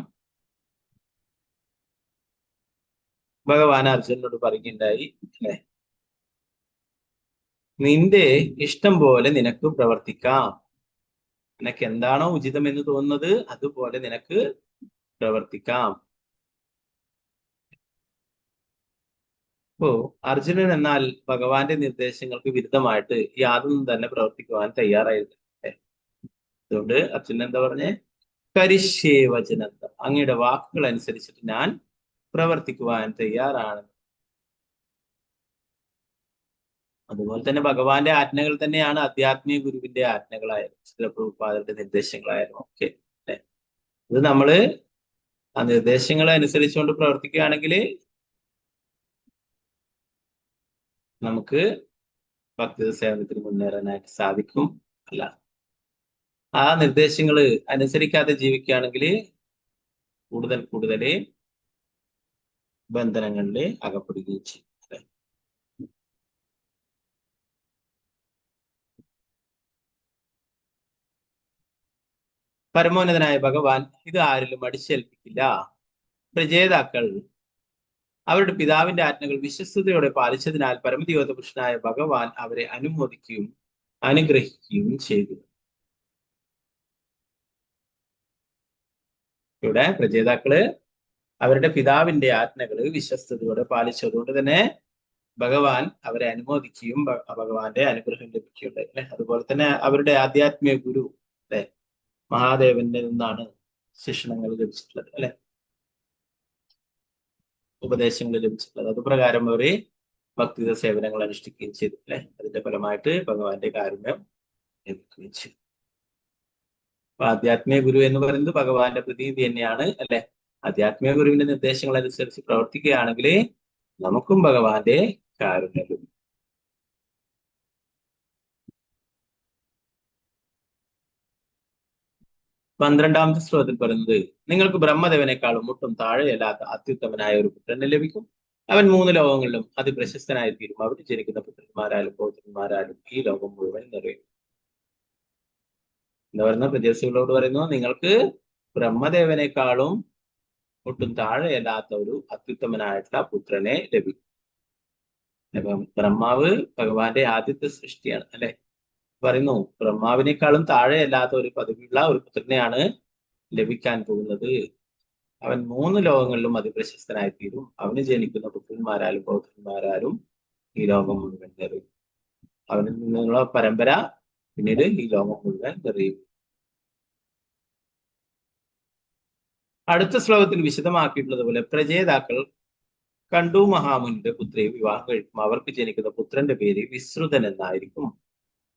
ഭഗവാൻ അർജുനനോട് പറയുകയുണ്ടായി അല്ലെ, നിന്റെ ഇഷ്ടം പോലെ നിനക്ക് പ്രവർത്തിക്കാം, നിനക്ക് എന്താണോ ഉചിതം എന്ന് തോന്നുന്നത് അതുപോലെ നിനക്ക് പ്രവർത്തിക്കാം. അപ്പോ അർജുനൻ എന്നാൽ ഭഗവാന്റെ നിർദ്ദേശങ്ങൾക്ക് വിരുദ്ധമായിട്ട് യാതൊന്നും തന്നെ പ്രവർത്തിക്കുവാൻ തയ്യാറായില്ല. അതുകൊണ്ട് അർജുനൻ എന്താ പറഞ്ഞേ? കരിഷ്യേ വചനന്ത, അങ്ങയുടെ വാക്കുകൾ അനുസരിച്ചിട്ട് ഞാൻ പ്രവർത്തിക്കുവാൻ തയ്യാറാണ്. അതുപോലെ തന്നെ ഭഗവാന്റെ ആജ്ഞകൾ തന്നെയാണ് ആധ്യാത്മിക ഗുരുവിന്റെ ആജ്ഞകളായാലും ശ്രീല പ്രഭുപാദരുടെ നിർദ്ദേശങ്ങളായാലും ഒക്കെ അല്ലെ. ഇത് നമ്മള് ആ നിർദ്ദേശങ്ങളെ അനുസരിച്ചുകൊണ്ട് പ്രവർത്തിക്കുകയാണെങ്കിൽ നമുക്ക് ഭക്തി സേവനത്തിന് മുന്നേറാനായിട്ട് സാധിക്കും. അല്ല, ആ നിർദ്ദേശങ്ങൾ അനുസരിക്കാതെ ജീവിക്കുകയാണെങ്കിൽ കൂടുതൽ ബന്ധനങ്ങളിൽ അകപ്പെടുകയും ചെയ്യും. പരമോന്നതനായ ഭഗവാൻ ഇത് ആരിലും അടിച്ചേൽപ്പിക്കില്ല. പ്രജേതാക്കൾ അവരുടെ പിതാവിന്റെ ആജ്ഞകൾ വിശ്വസ്തയോടെ പാലിച്ചതിനാൽ പരമദിവ്യോത്ത പുരുഷനായ ഭഗവാൻ അവരെ അനുമോദിക്കുകയും അനുഗ്രഹിക്കുകയും ചെയ്തു. ഇവിടെ പ്രജേതാക്കള് അവരുടെ പിതാവിന്റെ ആജ്ഞകൾ വിശ്വസ്തയോടെ പാലിച്ചതുകൊണ്ട് തന്നെ ഭഗവാൻ അവരെ അനുമോദിക്കുകയും ഭഗവാന്റെ അനുഗ്രഹം ലഭിക്കുകയുണ്ടായി അല്ലെ. അതുപോലെ തന്നെ അവരുടെ ആധ്യാത്മിക ഗുരു അല്ലെ മഹാദേവന്റെ നിന്നാണ് ശിക്ഷണങ്ങൾ ലഭിച്ചിട്ടുള്ളത് അല്ലെ, ഉപദേശങ്ങൾ ലഭിച്ചിട്ടുള്ളത്. അതുപ്രകാരം അവരെ ഭക്തിത സേവനങ്ങൾ അനുഷ്ഠിക്കുകയും ചെയ്തു അല്ലെ. അതിന്റെ ഫലമായിട്ട് ഭഗവാന്റെ കാരുണ്യം ലഭിക്കുകയും ചെയ്തു. അപ്പൊ ആധ്യാത്മിക ഗുരു എന്ന് പറയുന്നത് ഭഗവാന്റെ പ്രതീതി തന്നെയാണ് അല്ലെ. ആധ്യാത്മിക ഗുരുവിന്റെ നിർദ്ദേശങ്ങൾ അനുസരിച്ച് പ്രവർത്തിക്കുകയാണെങ്കിൽ നമുക്കും ഭഗവാന്റെ കാരുണ്യം ലഭിക്കും. പന്ത്രണ്ടാമത്തെ ശ്ലോകത്തിൽ പറയുന്നത്, നിങ്ങൾക്ക് ബ്രഹ്മദേവനേക്കാളും ഒട്ടും താഴെയല്ലാത്ത അത്യുത്തമനായ ഒരു പുത്രനെ ലഭിക്കും. അവൻ 3 ലോകങ്ങളിലും അതിപ്രശസ്തനായി തീരും. അവിടെ ജനിക്കുന്ന പുത്രന്മാരാലും പൗത്രന്മാരാലും ഈ ലോകം മുഴുവൻ നിറയും. എന്താ പറയുന്ന പ്രജാസികളോട് പറയുന്നു, നിങ്ങൾക്ക് ബ്രഹ്മദേവനേക്കാളും ഒട്ടും താഴെയല്ലാത്ത ഒരു അത്യുത്തമനായിട്ടുള്ള പുത്രനെ ലഭിക്കും. അപ്പം ബ്രഹ്മാവ് ഭഗവാന്റെ ആദ്യത്തെ സൃഷ്ടിയാണ് അല്ലെ. പറയുന്നു ബ്രഹ്മാവിനേക്കാളും താഴെയല്ലാത്ത ഒരു പദവിയുള്ള ഒരു പുത്രനെയാണ് ലഭിക്കാൻ പോകുന്നത്. അവൻ 3 ലോകങ്ങളിലും അതിപ്രശസ്തനായി തീരും. അവന് ജനിക്കുന്ന പുത്രന്മാരാലും പൗത്രന്മാരാലും ഈ ലോകം മുഴുവൻ നിറയും. അവനിൽ നിന്നുള്ള പരമ്പര പിന്നീട് ഈ ലോകം മുഴുവൻ നിറയും. അടുത്ത ശ്ലോകത്തിൽ വിശദമാക്കിയിട്ടുള്ളത് പോലെ പ്രജേതാക്കൾ കണ്ടു മഹാമുനിയുടെ പുത്രിയെ വിവാഹം കഴിക്കും അവർക്ക് ജനിക്കുന്ന പുത്രന്റെ പേര് വിശ്രുതൻ എന്നായിരിക്കും.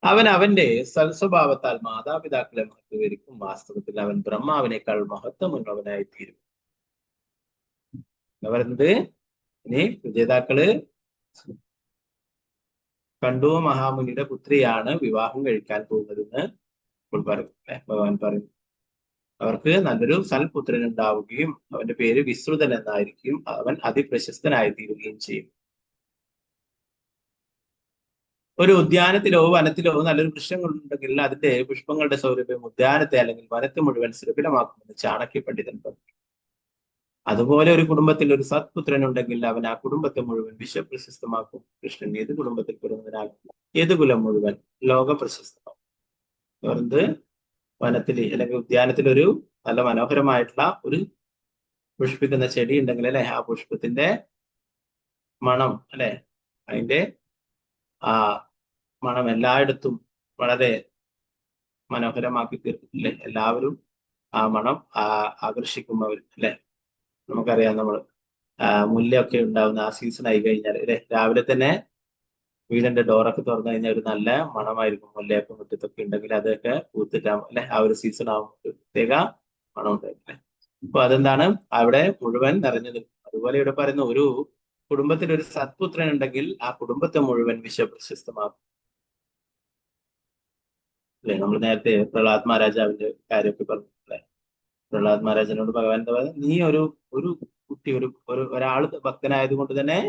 അവൻ അവന്റെ സൽസ്വഭാവത്താൽ മാതാപിതാക്കളെ മഹത്വീകരിക്കും. വാസ്തവത്തിൽ അവൻ ബ്രഹ്മാവിനേക്കാൾ മഹത്വമുള്ളവനായി തീരും. എന്ന് പറയുന്നത് ഇനി വിജേതാക്കള് കണ്ടു മഹാമുനിയുടെ പുത്രിയാണ് വിവാഹം കഴിക്കാൻ പോകുന്നതെന്ന് ഭഗവാൻ പറയും. അവർക്ക് നല്ലൊരു സൽപുത്രൻ ഉണ്ടാവുകയും അവന്റെ പേര് വിശ്രുതൻ എന്നായിരിക്കും. അവൻ അതിപ്രശസ്തനായി തീരുകയും ചെയ്യും. ഒരു ഉദ്യാനത്തിലോ വനത്തിലോ നല്ലൊരു വൃക്ഷങ്ങളുണ്ടെങ്കിൽ അതിന്റെ പുഷ്പങ്ങളുടെ സൗരഭ്യം ഉദ്യാനത്തെ അല്ലെങ്കിൽ വനത്തെ മുഴുവൻ സുരഭിലമാക്കുമെന്ന് ചാണക്യ പണ്ഡിതൻ പറഞ്ഞു. അതുപോലെ ഒരു കുടുംബത്തിൽ ഒരു സത്പുത്രൻ ഉണ്ടെങ്കിൽ അവൻ ആ കുടുംബത്തെ മുഴുവൻ വിശ്വപ്രശസ്തമാക്കും. കൃഷ്ണൻ ഏത് കുടുംബത്തിൽ പിറന്നതിനാൽ ഏത് കുലം മുഴുവൻ ലോക പ്രശസ്തമാക്കും. പറയുന്നത് വനത്തിൽ അല്ലെങ്കിൽ ഉദ്യാനത്തിൽ ഒരു നല്ല മനോഹരമായിട്ടുള്ള ഒരു പുഷ്പിക്കുന്ന ചെടി ഉണ്ടെങ്കിൽ അല്ലെ, ആ പുഷ്പത്തിന്റെ മണം അല്ലെ, അതിന്റെ ആ മണം എല്ലായിടത്തും വളരെ മനോഹരമാക്കി തീർക്കില്ലേ. എല്ലാവരും ആ മണം ആകർഷിക്കുമ്പോൾ അല്ലെ. നമുക്കറിയാം, നമ്മൾ മുല്ലയൊക്കെ ഉണ്ടാവുന്ന ആ സീസൺ ആയി കഴിഞ്ഞാൽ അല്ലെ, രാവിലെ തന്നെ വീടിന്റെ ഡോറൊക്കെ തുറന്നു കഴിഞ്ഞാൽ ഒരു നല്ല മണമായിരിക്കും. മുല്ലയൊക്കെ മുറ്റത്തൊക്കെ ഉണ്ടെങ്കിൽ അതൊക്കെ പൂത്തിട്ടാ അല്ലെ, ആ ഒരു സീസൺ ആകുമ്പോൾ പ്രത്യേക മണം ഉണ്ടായിരിക്കും. അപ്പൊ അതെന്താണ് അവിടെ മുഴുവൻ നിറഞ്ഞു നിൽക്കും. അതുപോലെ ഇവിടെ പറയുന്ന ഒരു കുടുംബത്തിൽ ഒരു സത്പുത്രൻ ഉണ്ടെങ്കിൽ ആ കുടുംബത്തെ മുഴുവൻ വിശ്വപ്രശസ്തമാക്കും അല്ലെ. നമ്മൾ നേരത്തെ പ്രഹ്ലാദ് മഹാരാജാവിന്റെ കാര്യമൊക്കെ പറഞ്ഞു അല്ലെ. പ്രഹ്ലാദ് മഹാരാജനോട് ഭഗവാൻ എന്താ പറയുക, നീ ഒരു കുട്ടി ഒരാള് ഭക്തനായത് കൊണ്ട് തന്നെ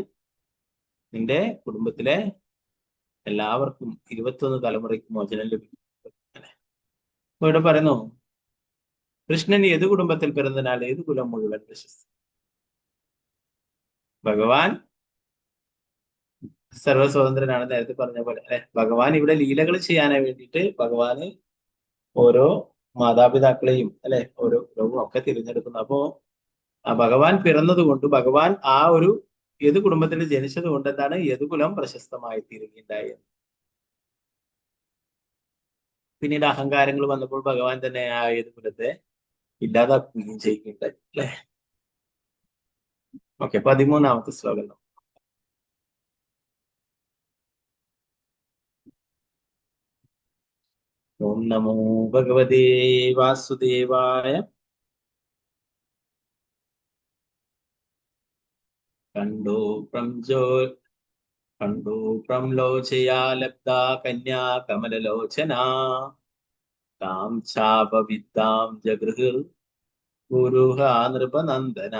നിന്റെ കുടുംബത്തിലെ എല്ലാവർക്കും 21 തലമുറയ്ക്ക് മോചനം ലഭിക്കും അല്ലെ. അപ്പൊ ഇവിടെ പറയുന്നു കൃഷ്ണൻ ഏത് കുടുംബത്തിൽ പിറന്നതിനാൽ ഏത് കുലം മുഴുവൻ പ്രശസ്തി. ഭഗവാൻ സർവസ്വതന്ത്രനാണ് നേരത്തെ പറഞ്ഞ പോലെ അല്ലെ. ഭഗവാൻ ഇവിടെ ലീലകൾ ചെയ്യാനായി വേണ്ടിയിട്ട് ഭഗവാന് ഓരോ മാതാപിതാക്കളെയും അല്ലെ ഓരോ കുലവും ഒക്കെ തിരഞ്ഞെടുക്കുന്നു. അപ്പോ ആ ഭഗവാൻ പിറന്നത് കൊണ്ട് ഭഗവാൻ ആ ഒരു ഏത് കുടുംബത്തിൽ ജനിച്ചത് കൊണ്ട് എന്താണ് യദുകുലം പ്രശസ്തമായി തീരുകയുണ്ടായത്. പിന്നീട് അഹങ്കാരങ്ങൾ വന്നപ്പോൾ ഭഗവാൻ തന്നെ ആ യദുകുലത്തെ ഇല്ലാതാക്കുകയും ചെയ്യുകയുണ്ടായി അല്ലെ. ഓക്കെ, 13ാമത്തെ ശ്ലോകം. ഓം നമോ ഭഗവതേ വാസുദേവായ. കണ്ടോ പ്രംലോചയാ ലബ്ധാ കന്യാ കമലലോചന താം ചാപവിദ്യാം ജഗൃഹ് ഗുരുഃ നൃപനന്ദന.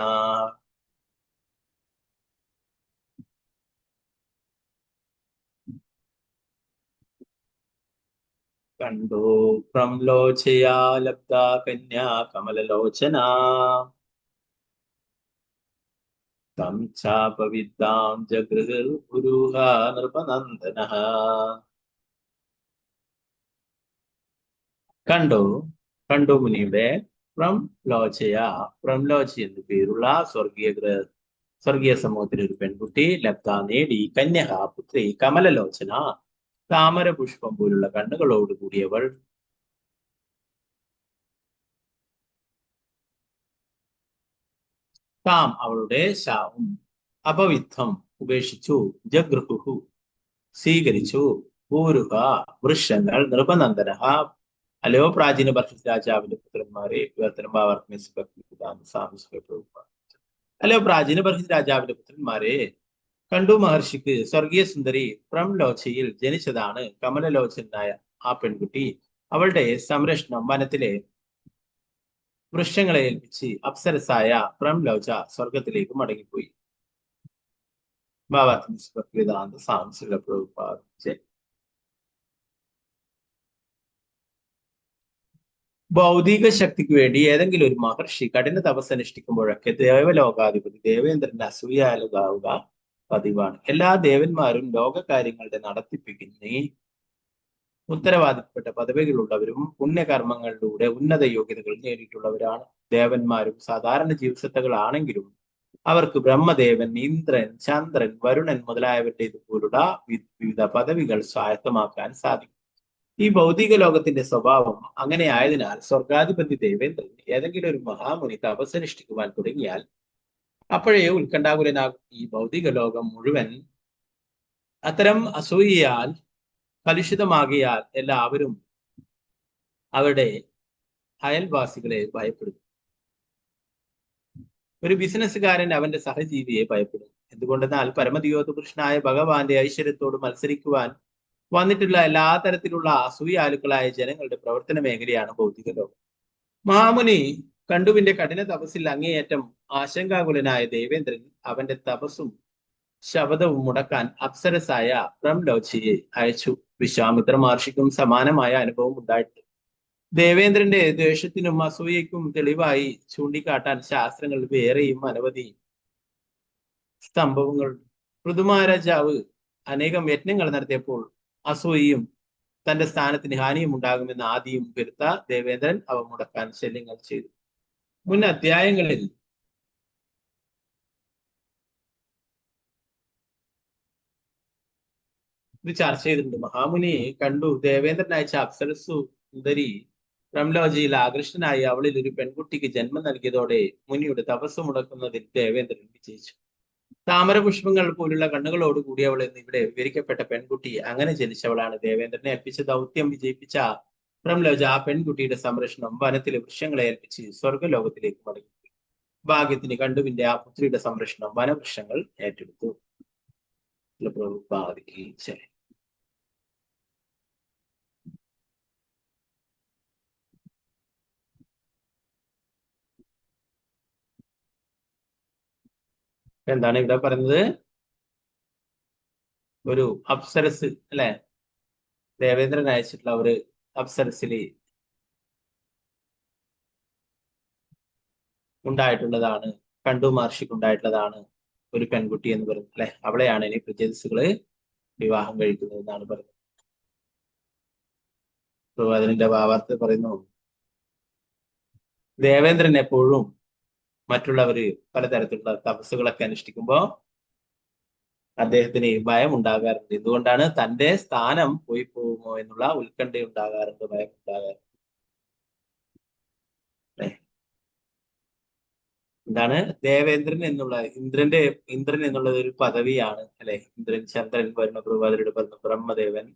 കണ്ടോ പ്രംലോചയാ ലബ്ധാ കന്യാ കമലലോചന തം ചാപവിദ്യാം ജഗൃഹ് ഗുരുഃ നൃപനന്ദന. കണ്ടു മുനിയുടെ പ്രംലോച എന്നു പേരുള്ള സ്വർഗീയ സമൂഹത്തിലെ ഒരു പെൺകുട്ടി ലബ്ധ നേടി കന്യക പുത്രി കമലലോചന താമര പുഷ്പം പോലുള്ള കണ്ണുകളോട് കൂടിയവൾ. താം അവളുടെ ശാവും അപവിദ്ധം ഉപേക്ഷിച്ചു ജഗൃഹു സ്വീകരിച്ചു പൂരുക വൃക്ഷങ്ങൾ നൃപനന്ദന. അല്ലയോ പ്രാചീന ഭർഷി രാജാവിന്റെ പുത്രന്മാരെ അല്ലയോ പ്രാചീന ഭർഷി രാജാവിന്റെ പുത്രന്മാരെ, കണ്ടു മഹർഷിക്ക് സ്വർഗീയ സുന്ദരി പ്രംലോചയിൽ ജനിച്ചതാണ് കമലലോചനായ ആ പെൺകുട്ടി. അവളുടെ സംരക്ഷണം വനത്തിലെ വൃക്ഷങ്ങളെ ഏൽപ്പിച്ച് അപ്സരസായ പ്രംലോച സ്വർഗത്തിലേക്ക് മടങ്ങിപ്പോയി. വേദാന്ത സാംസ്കൃത പ്രഭുപാദിച്ച് ഭൗതിക ശക്തിക്ക് വേണ്ടി ഏതെങ്കിലും ഒരു മഹർഷി കഠിന തപസ് അനുഷ്ഠിക്കുമ്പോഴൊക്കെ ദേവലോകാധിപതി ദേവേന്ദ്രന്റെ അസൂയാലുകാവുക പതിവാണ്. എല്ലാ ദേവന്മാരും ലോകകാര്യങ്ങളുടെ നടത്തിപ്പിക്കുന്നേ ഉത്തരവാദിത്തപ്പെട്ട പദവികളുള്ളവരും പുണ്യകർമ്മങ്ങളിലൂടെ ഉന്നത യോഗ്യതകൾ നേടിയിട്ടുള്ളവരാണ്. ദേവന്മാരും സാധാരണ ജീവസത്തകളാണെങ്കിലും അവർക്ക് ബ്രഹ്മദേവൻ, ഇന്ദ്രൻ, ചന്ദ്രൻ, വരുണൻ മുതലായവരുടേതുപോലുള്ള വിവിധ പദവികൾ സ്വായത്തമാക്കാൻ സാധിക്കും. ഈ ഭൗതിക ലോകത്തിന്റെ സ്വഭാവം അങ്ങനെ ആയതിനാൽ സ്വർഗാധിപതി ദേവേന്ദ്രൻ ഏതെങ്കിലും ഒരു മഹാമുനി തപസ്സനുഷ്ഠിക്കുവാൻ തുടങ്ങിയാൽ അപ്പോഴേ ഉത്കണ്ഠാകുലനാകും ഈ ഭൗതിക ലോകം മുഴുവൻ അത്തരം അസൂയയാൽ കലുഷിതമാകിയാൽ എല്ലാവരും അവരുടെ അയൽവാസികളെ ഭയപ്പെടും. ഒരു ബിസിനസ്സുകാരൻ അവന്റെ സഹജീവിയെ ഭയപ്പെടും. എന്തുകൊണ്ടെന്നാൽ പരമദിയോതപുരുഷനായ ഭഗവാന്റെ ഐശ്വര്യത്തോട് മത്സരിക്കുവാൻ വന്നിട്ടുള്ള എല്ലാ തരത്തിലുള്ള അസൂയാലുക്കളായ ജനങ്ങളുടെ പ്രവർത്തന മേഖലയാണ് ഭൗതിക ലോകം. മഹാമുനി കണ്ടുവിന്റെ കഠിന തപസ്സിൽ അങ്ങേയറ്റം ആശങ്കാകുലനായ ദേവേന്ദ്രൻ അവന്റെ തപസ്സും ശബദവും മുടക്കാൻ അപ്സരസായ പ്രംലോചിയെ അയച്ചു. വിശ്വാമിത്ര മഹർഷിക്കും സമാനമായ അനുഭവം ഉണ്ടായിട്ടുണ്ട്. ദേവേന്ദ്രന്റെ ദ്വേഷത്തിനും അസൂയയ്ക്കും തെളിവായി ചൂണ്ടിക്കാട്ടാൻ ശാസ്ത്രങ്ങൾ വേറെയും അനവധി സംഭവങ്ങൾ. പൃഥുമഹാരാജാവ് അനേകം യത്നങ്ങൾ നടത്തിയപ്പോൾ അസൂയയും തന്റെ സ്ഥാനത്തിന് ഹാനിയും ഉണ്ടാകുമെന്ന് ആദിയും വരുത്ത ദേവേന്ദ്രൻ അവ മുടക്കാൻ ശല്യങ്ങൾ ചെയ്തു. മുൻ അധ്യായങ്ങളിൽ ഇത് ചർച്ച ചെയ്തിട്ടുണ്ട്. മഹാമുനി കണ്ടു ദേവേന്ദ്രൻ അയച്ച അപ്സരസു സുന്ദരി പ്രംലോചിയിൽ ആകൃഷ്ടനായി അവളിൽ ഒരു പെൺകുട്ടിക്ക് ജന്മം നൽകിയതോടെ മുനിയുടെ തപസ് മുടക്കുന്നതിൽ ദേവേന്ദ്രൻ വിജയിച്ചു. താമരപുഷ്പങ്ങൾ പോലുള്ള കണ്ണുകളോട് കൂടിയവളെന്ന് ഇവിടെ വിവരിക്കപ്പെട്ട പെൺകുട്ടി അങ്ങനെ ജനിച്ചവളാണ്. ദേവേന്ദ്രനെ ഏൽപ്പിച്ച ദൗത്യം വിജയിപ്പിച്ച പ്രംലോച ആ പെൺകുട്ടിയുടെ സംരക്ഷണം വനത്തിലെ വൃക്ഷങ്ങളെ ഏൽപ്പിച്ച് സ്വർഗലോകത്തിലേക്ക് മടങ്ങി. ഭാഗ്യത്തിന് കണ്ടുവിന്റെ ആ പുത്രിയുടെ സംരക്ഷണം വനവൃക്ഷങ്ങൾ ഏറ്റെടുത്തു. എന്താണ് ഇവിടെ പറയുന്നത്? ഒരു അപ്സരസ് അല്ലെ, ദേവേന്ദ്രൻ അയച്ചിട്ടുള്ള ഒരു അപ്സരസില് ഉണ്ടായിട്ടുള്ളതാണ്, കണ്ടു മഹർഷിക്ക് ഉണ്ടായിട്ടുള്ളതാണ് ഒരു പെൺകുട്ടി എന്ന് പറയുന്നത് അല്ലെ. അവളെയാണ് ഇനി പ്രജേതസ്സുകള് വിവാഹം കഴിക്കുന്നത് എന്നാണ് പറയുന്നത്. അതിന്റെ ഭാവാർത്ഥം പറയുന്നു, ദേവേന്ദ്രൻ എപ്പോഴും മറ്റുള്ളവര് പലതരത്തിലുള്ള തപസ്സുകളൊക്കെ അനുഷ്ഠിക്കുമ്പോൾ അദ്ദേഹത്തിന് ഭയം ഉണ്ടാകാറുണ്ട്. എന്തുകൊണ്ടാണ്? തന്റെ സ്ഥാനം പോയി പോകുമോ എന്നുള്ള ഉത്കണ്ഠ ഉണ്ടാകാറുണ്ട്, ഭയം ഉണ്ടാകാറുണ്ട്. എന്താണ് ദേവേന്ദ്രൻ എന്നുള്ള ഇന്ദ്രൻ എന്നുള്ളത് ഒരു പദവിയാണ് അല്ലെ. ഇന്ദ്രൻ, ചന്ദ്രൻ, വരുണ, ഭൃവാതിരുടെ ബ്രഹ്മദേവൻ,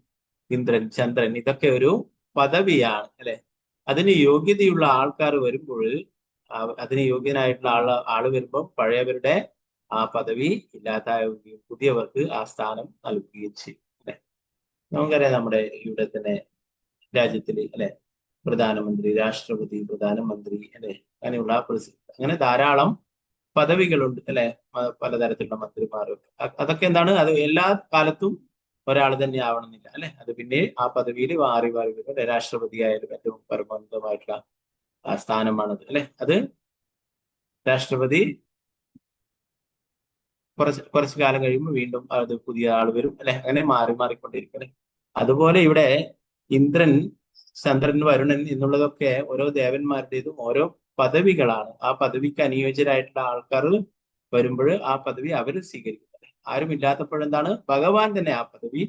ഇന്ദ്രൻ, ചന്ദ്രൻ, ഇതൊക്കെ ഒരു പദവിയാണ് അല്ലെ. അതിന് യോഗ്യതയുള്ള ആൾക്കാർ വരുമ്പോൾ, അതിന് യോഗ്യനായിട്ടുള്ള ആള് വരുമ്പോൾ പഴയവരുടെ ആ പദവി ഇല്ലാതാവുകയും പുതിയവർക്ക് ആ സ്ഥാനം നൽകുകയും ചെയ്യും അല്ലെ. നമുക്കറിയാം നമ്മുടെ ഇവിടെ തന്നെ രാജ്യത്തില് അല്ലെ പ്രധാനമന്ത്രി, രാഷ്ട്രപതി, പ്രധാനമന്ത്രി അല്ലെ, അങ്ങനെയുള്ള അങ്ങനെ ധാരാളം പദവികളുണ്ട് അല്ലെ. പലതരത്തിലുള്ള മന്ത്രിമാരൊക്കെ. അതൊക്കെ എന്താണ്? അത് എല്ലാ കാലത്തും ഒരാൾ തന്നെ ആവണമെന്നില്ല അല്ലെ. അത് പിന്നെ ആ പദവിയിൽ മാറി മാറി വരും. രാഷ്ട്രപതി ആയാലും ഏറ്റവും പരമോന്നതമായിട്ടുള്ള ആ സ്ഥാനമാണത് അല്ലെ. അത് രാഷ്ട്രപതി കുറച്ചു കാലം കഴിയുമ്പോൾ വീണ്ടും അത് പുതിയ ആൾ വരും അല്ലെ. അങ്ങനെ മാറി മാറിക്കൊണ്ടിരിക്കും അല്ലെ. അതുപോലെ ഇവിടെ ഇന്ദ്രൻ, ചന്ദ്രൻ, വരുണൻ എന്നുള്ളതൊക്കെ ഓരോ ദേവന്മാരുടേതും ഓരോ പദവികളാണ്. ആ പദവിക്ക് അനുയോജ്യരായിട്ടുള്ള ആൾക്കാർ വരുമ്പോൾ ആ പദവി അവർ സ്വീകരിക്കും. ആരും ഇല്ലാത്തപ്പോഴെന്താണ്? ഭഗവാൻ തന്നെ ആ പദവി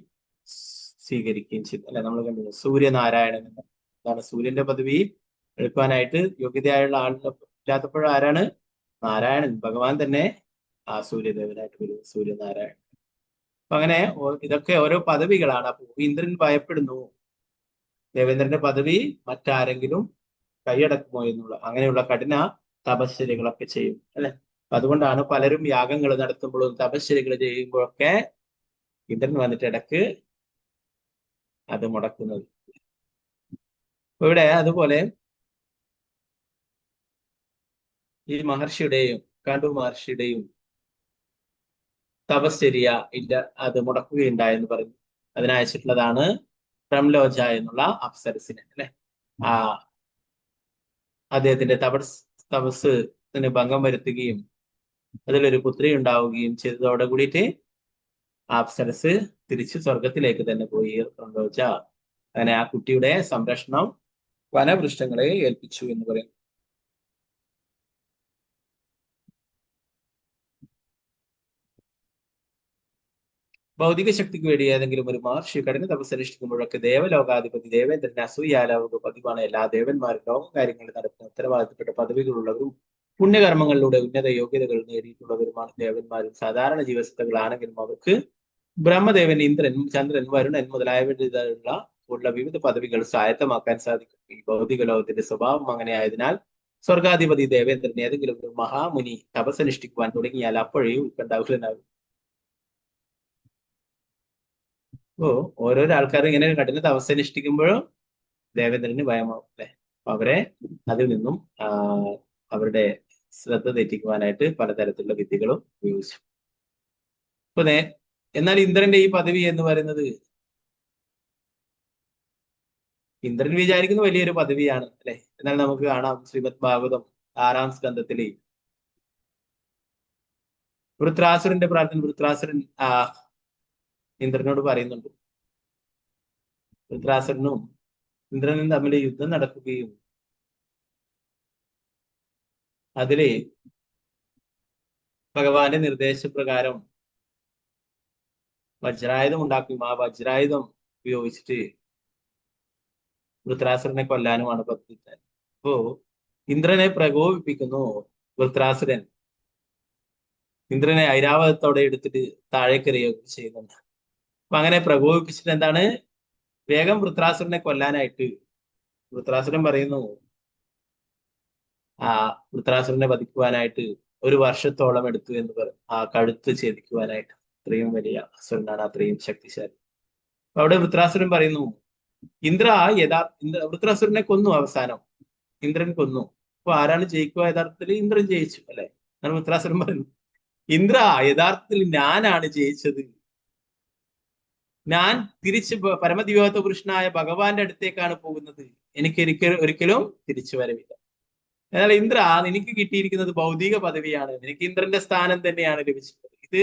സ്വീകരിക്കുകയും ചെയ്തു അല്ലെ. നമ്മൾ കണ്ടു സൂര്യനാരായണൻ എന്താണ്? സൂര്യന്റെ പദവി എടുക്കാനായിട്ട് യോഗ്യതയായുള്ള ഇല്ലാത്തപ്പോൾ ആരാണ്? നാരായണൻ, ഭഗവാൻ തന്നെ ആ സൂര്യദേവനായിട്ട് വരും, സൂര്യനാരായണൻ. അപ്പൊ അങ്ങനെ ഇതൊക്കെ ഓരോ പദവികളാണ്. അപ്പൊ ഇന്ദ്രൻ ഭയപ്പെടുന്നു ദേവേന്ദ്രന്റെ പദവി മറ്റാരെങ്കിലും കൈയടക്കുമോ എന്നുള്ള അങ്ങനെയുള്ള കഠിന തപശ്ചര്യകളൊക്കെ ചെയ്യും അല്ലെ. അതുകൊണ്ടാണ് പലരും യാഗങ്ങൾ നടത്തുമ്പോഴും തപശ്ചര്യകൾ ചെയ്യുമ്പോഴൊക്കെ ഇന്ദ്രൻ വന്നിട്ട് ഇടക്ക് അത് മുടക്കുന്നത്. ഇവിടെ അതുപോലെ ഈ മഹർഷിയുടെയും കണ്ടു മഹർഷിയുടെയും തപശ്ചര്യ ഇല്ല, അത് മുടക്കുകയുണ്ടായെന്ന് പറഞ്ഞു. അതിനയച്ചിട്ടുള്ളതാണ് പ്രംലോച എന്നുള്ള അപ്സരസിനെ അല്ലെ. ആ അദ്ദേഹത്തിന്റെ തപസ്സിന് ഭംഗം വരുത്തുകയും അതിലൊരു പുത്രി ഉണ്ടാവുകയും ചെയ്തതോടെ കൂടിയിട്ട് അപ്സരസ് തിരിച്ച് സ്വർഗത്തിലേക്ക് തന്നെ പോയി പ്രംലോച. അങ്ങനെ ആ കുട്ടിയുടെ സംരക്ഷണം വനവൃക്ഷങ്ങളെ ഏൽപ്പിച്ചു എന്ന് പറയും. ഭൗതിക ശക്തിക്ക് വേണ്ടി ഏതെങ്കിലും ഒരു മഹർഷി കഠിന തപസ്സനുഷ്ഠിക്കുമ്പോഴൊക്കെ ദേവലോകാധിപതി ദേവേന്ദ്രന്റെ അസൂയാലോക പതിവാണ് എല്ലാ ദേവന്മാരും ലോകകാര്യങ്ങൾ നടത്തുന്ന ഉത്തരവാദിത്തപ്പെട്ട പദവികളുള്ളവരും പുണ്യകർമ്മങ്ങളിലൂടെ ഉന്നത യോഗ്യതകൾ നേടിയിട്ടുള്ളവരുമാണ് ദേവന്മാരും. സാധാരണ ജീവസത്തകളാണെങ്കിലും അവർക്ക് ബ്രഹ്മദേവൻ, ഇന്ദ്രൻ, ചന്ദ്രൻ, വരുണൻ മുതലായവരുള്ള വിവിധ പദവികൾ സ്വായത്തമാക്കാൻ സാധിക്കും. ഈ ഭൗതിക ലോകത്തിന്റെ സ്വഭാവം അങ്ങനെ ആയതിനാൽ സ്വർഗാധിപതി ദേവേന്ദ്രൻ ഏതെങ്കിലും ഒരു മഹാമുനി തപസ്സനുഷ്ഠിക്കുവാൻ തുടങ്ങിയാൽ അപ്പോഴേ ഉത്കണ്ഠാകുലനാകും. ഓരോരോ ആൾക്കാർ ഇങ്ങനെ കഠിന തപസ്സനുഷ്ഠിക്കുമ്പോഴും ദേവേന്ദ്രന് ഭയമാവും അല്ലെ. അപ്പൊ അവരെ അതിൽ നിന്നും അവരുടെ ശ്രദ്ധ തെറ്റിക്കുവാനായിട്ട് പലതരത്തിലുള്ള വിദ്യകളും ഉപയോഗിച്ചു. അപ്പൊ എന്നാൽ ഇന്ദ്രന്റെ ഈ പദവി എന്ന് പറയുന്നത് ഇന്ദ്രൻ വിചാരിക്കുന്ന വലിയൊരു പദവിയാണ് അല്ലെ. എന്നാൽ നമുക്ക് കാണാം ശ്രീമദ് ഭാഗവതം 6-ാം സ്കന്ധത്തില് വൃത്രാസുരന്റെ പ്രാർത്ഥന വൃത്രാസുരൻ ഇന്ദ്രനോട് പറയുന്നുണ്ട്. വൃത്രാസുരനും ഇന്ദ്രനും തമ്മിൽ യുദ്ധം നടക്കുകയും അതില് ഭഗവാന്റെ നിർദ്ദേശപ്രകാരം വജ്രായുധം ഉണ്ടാക്കുകയും ആ വജ്രായുധം ഉപയോഗിച്ചിട്ട് വൃത്രാസുരനെ കൊല്ലാനുമാണ് പദ്ധതി. അപ്പോ ഇന്ദ്രനെ പ്രകോപിപ്പിക്കുന്നു വൃത്രാസുരൻ. ഇന്ദ്രനെ ഐരാവതത്തോടെ എടുത്തിട്ട് താഴേക്കെറിയുകയും ചെയ്യുന്നുണ്ട്. അപ്പൊ അങ്ങനെ പ്രകോപിപ്പിച്ചിട്ട് എന്താണ്, വേഗം വൃത്രാസുരനെ കൊല്ലാനായിട്ട് വൃത്രാസുരൻ പറയുന്നു, വൃത്രാസുരനെ വധിക്കുവാനായിട്ട് 1 വർഷത്തോളം എടുത്തു എന്ന് പറയും. ആ കഴുത്ത് ഛേദിക്കുവാനായിട്ട്. അത്രയും വലിയ അസുരനാണ്, അത്രയും ശക്തിശാലി. അപ്പൊ അവിടെ വൃത്രാസുരൻ പറയുന്നു, വൃത്രാസുരനെ കൊന്നു. അവസാനം ഇന്ദ്രൻ കൊന്നു. അപ്പൊ ആരാണ് ജയിക്കുക? യഥാർത്ഥത്തിൽ ഇന്ദ്രൻ ജയിച്ചു അല്ലെ. എന്നാണ് വൃത്രാസുരൻ പറയുന്നു, ഇന്ദ്ര യഥാർത്ഥത്തിൽ ഞാനാണ് ജയിച്ചത്. ഞാൻ തിരിച്ച് പരമദിവ്യോത്ത പുരുഷനായ ഭഗവാന്റെ അടുത്തേക്കാണ് പോകുന്നത്. എനിക്ക് ഒരിക്കലും തിരിച്ചു വരവില്ല. എന്നാൽ ഇന്ദ്ര, നിനക്ക് കിട്ടിയിരിക്കുന്നത് ഭൗതിക പദവിയാണ്. നിനക്ക് ഇന്ദ്രന്റെ സ്ഥാനം തന്നെയാണ് ലഭിച്ചിട്ടുള്ളത്. ഇത്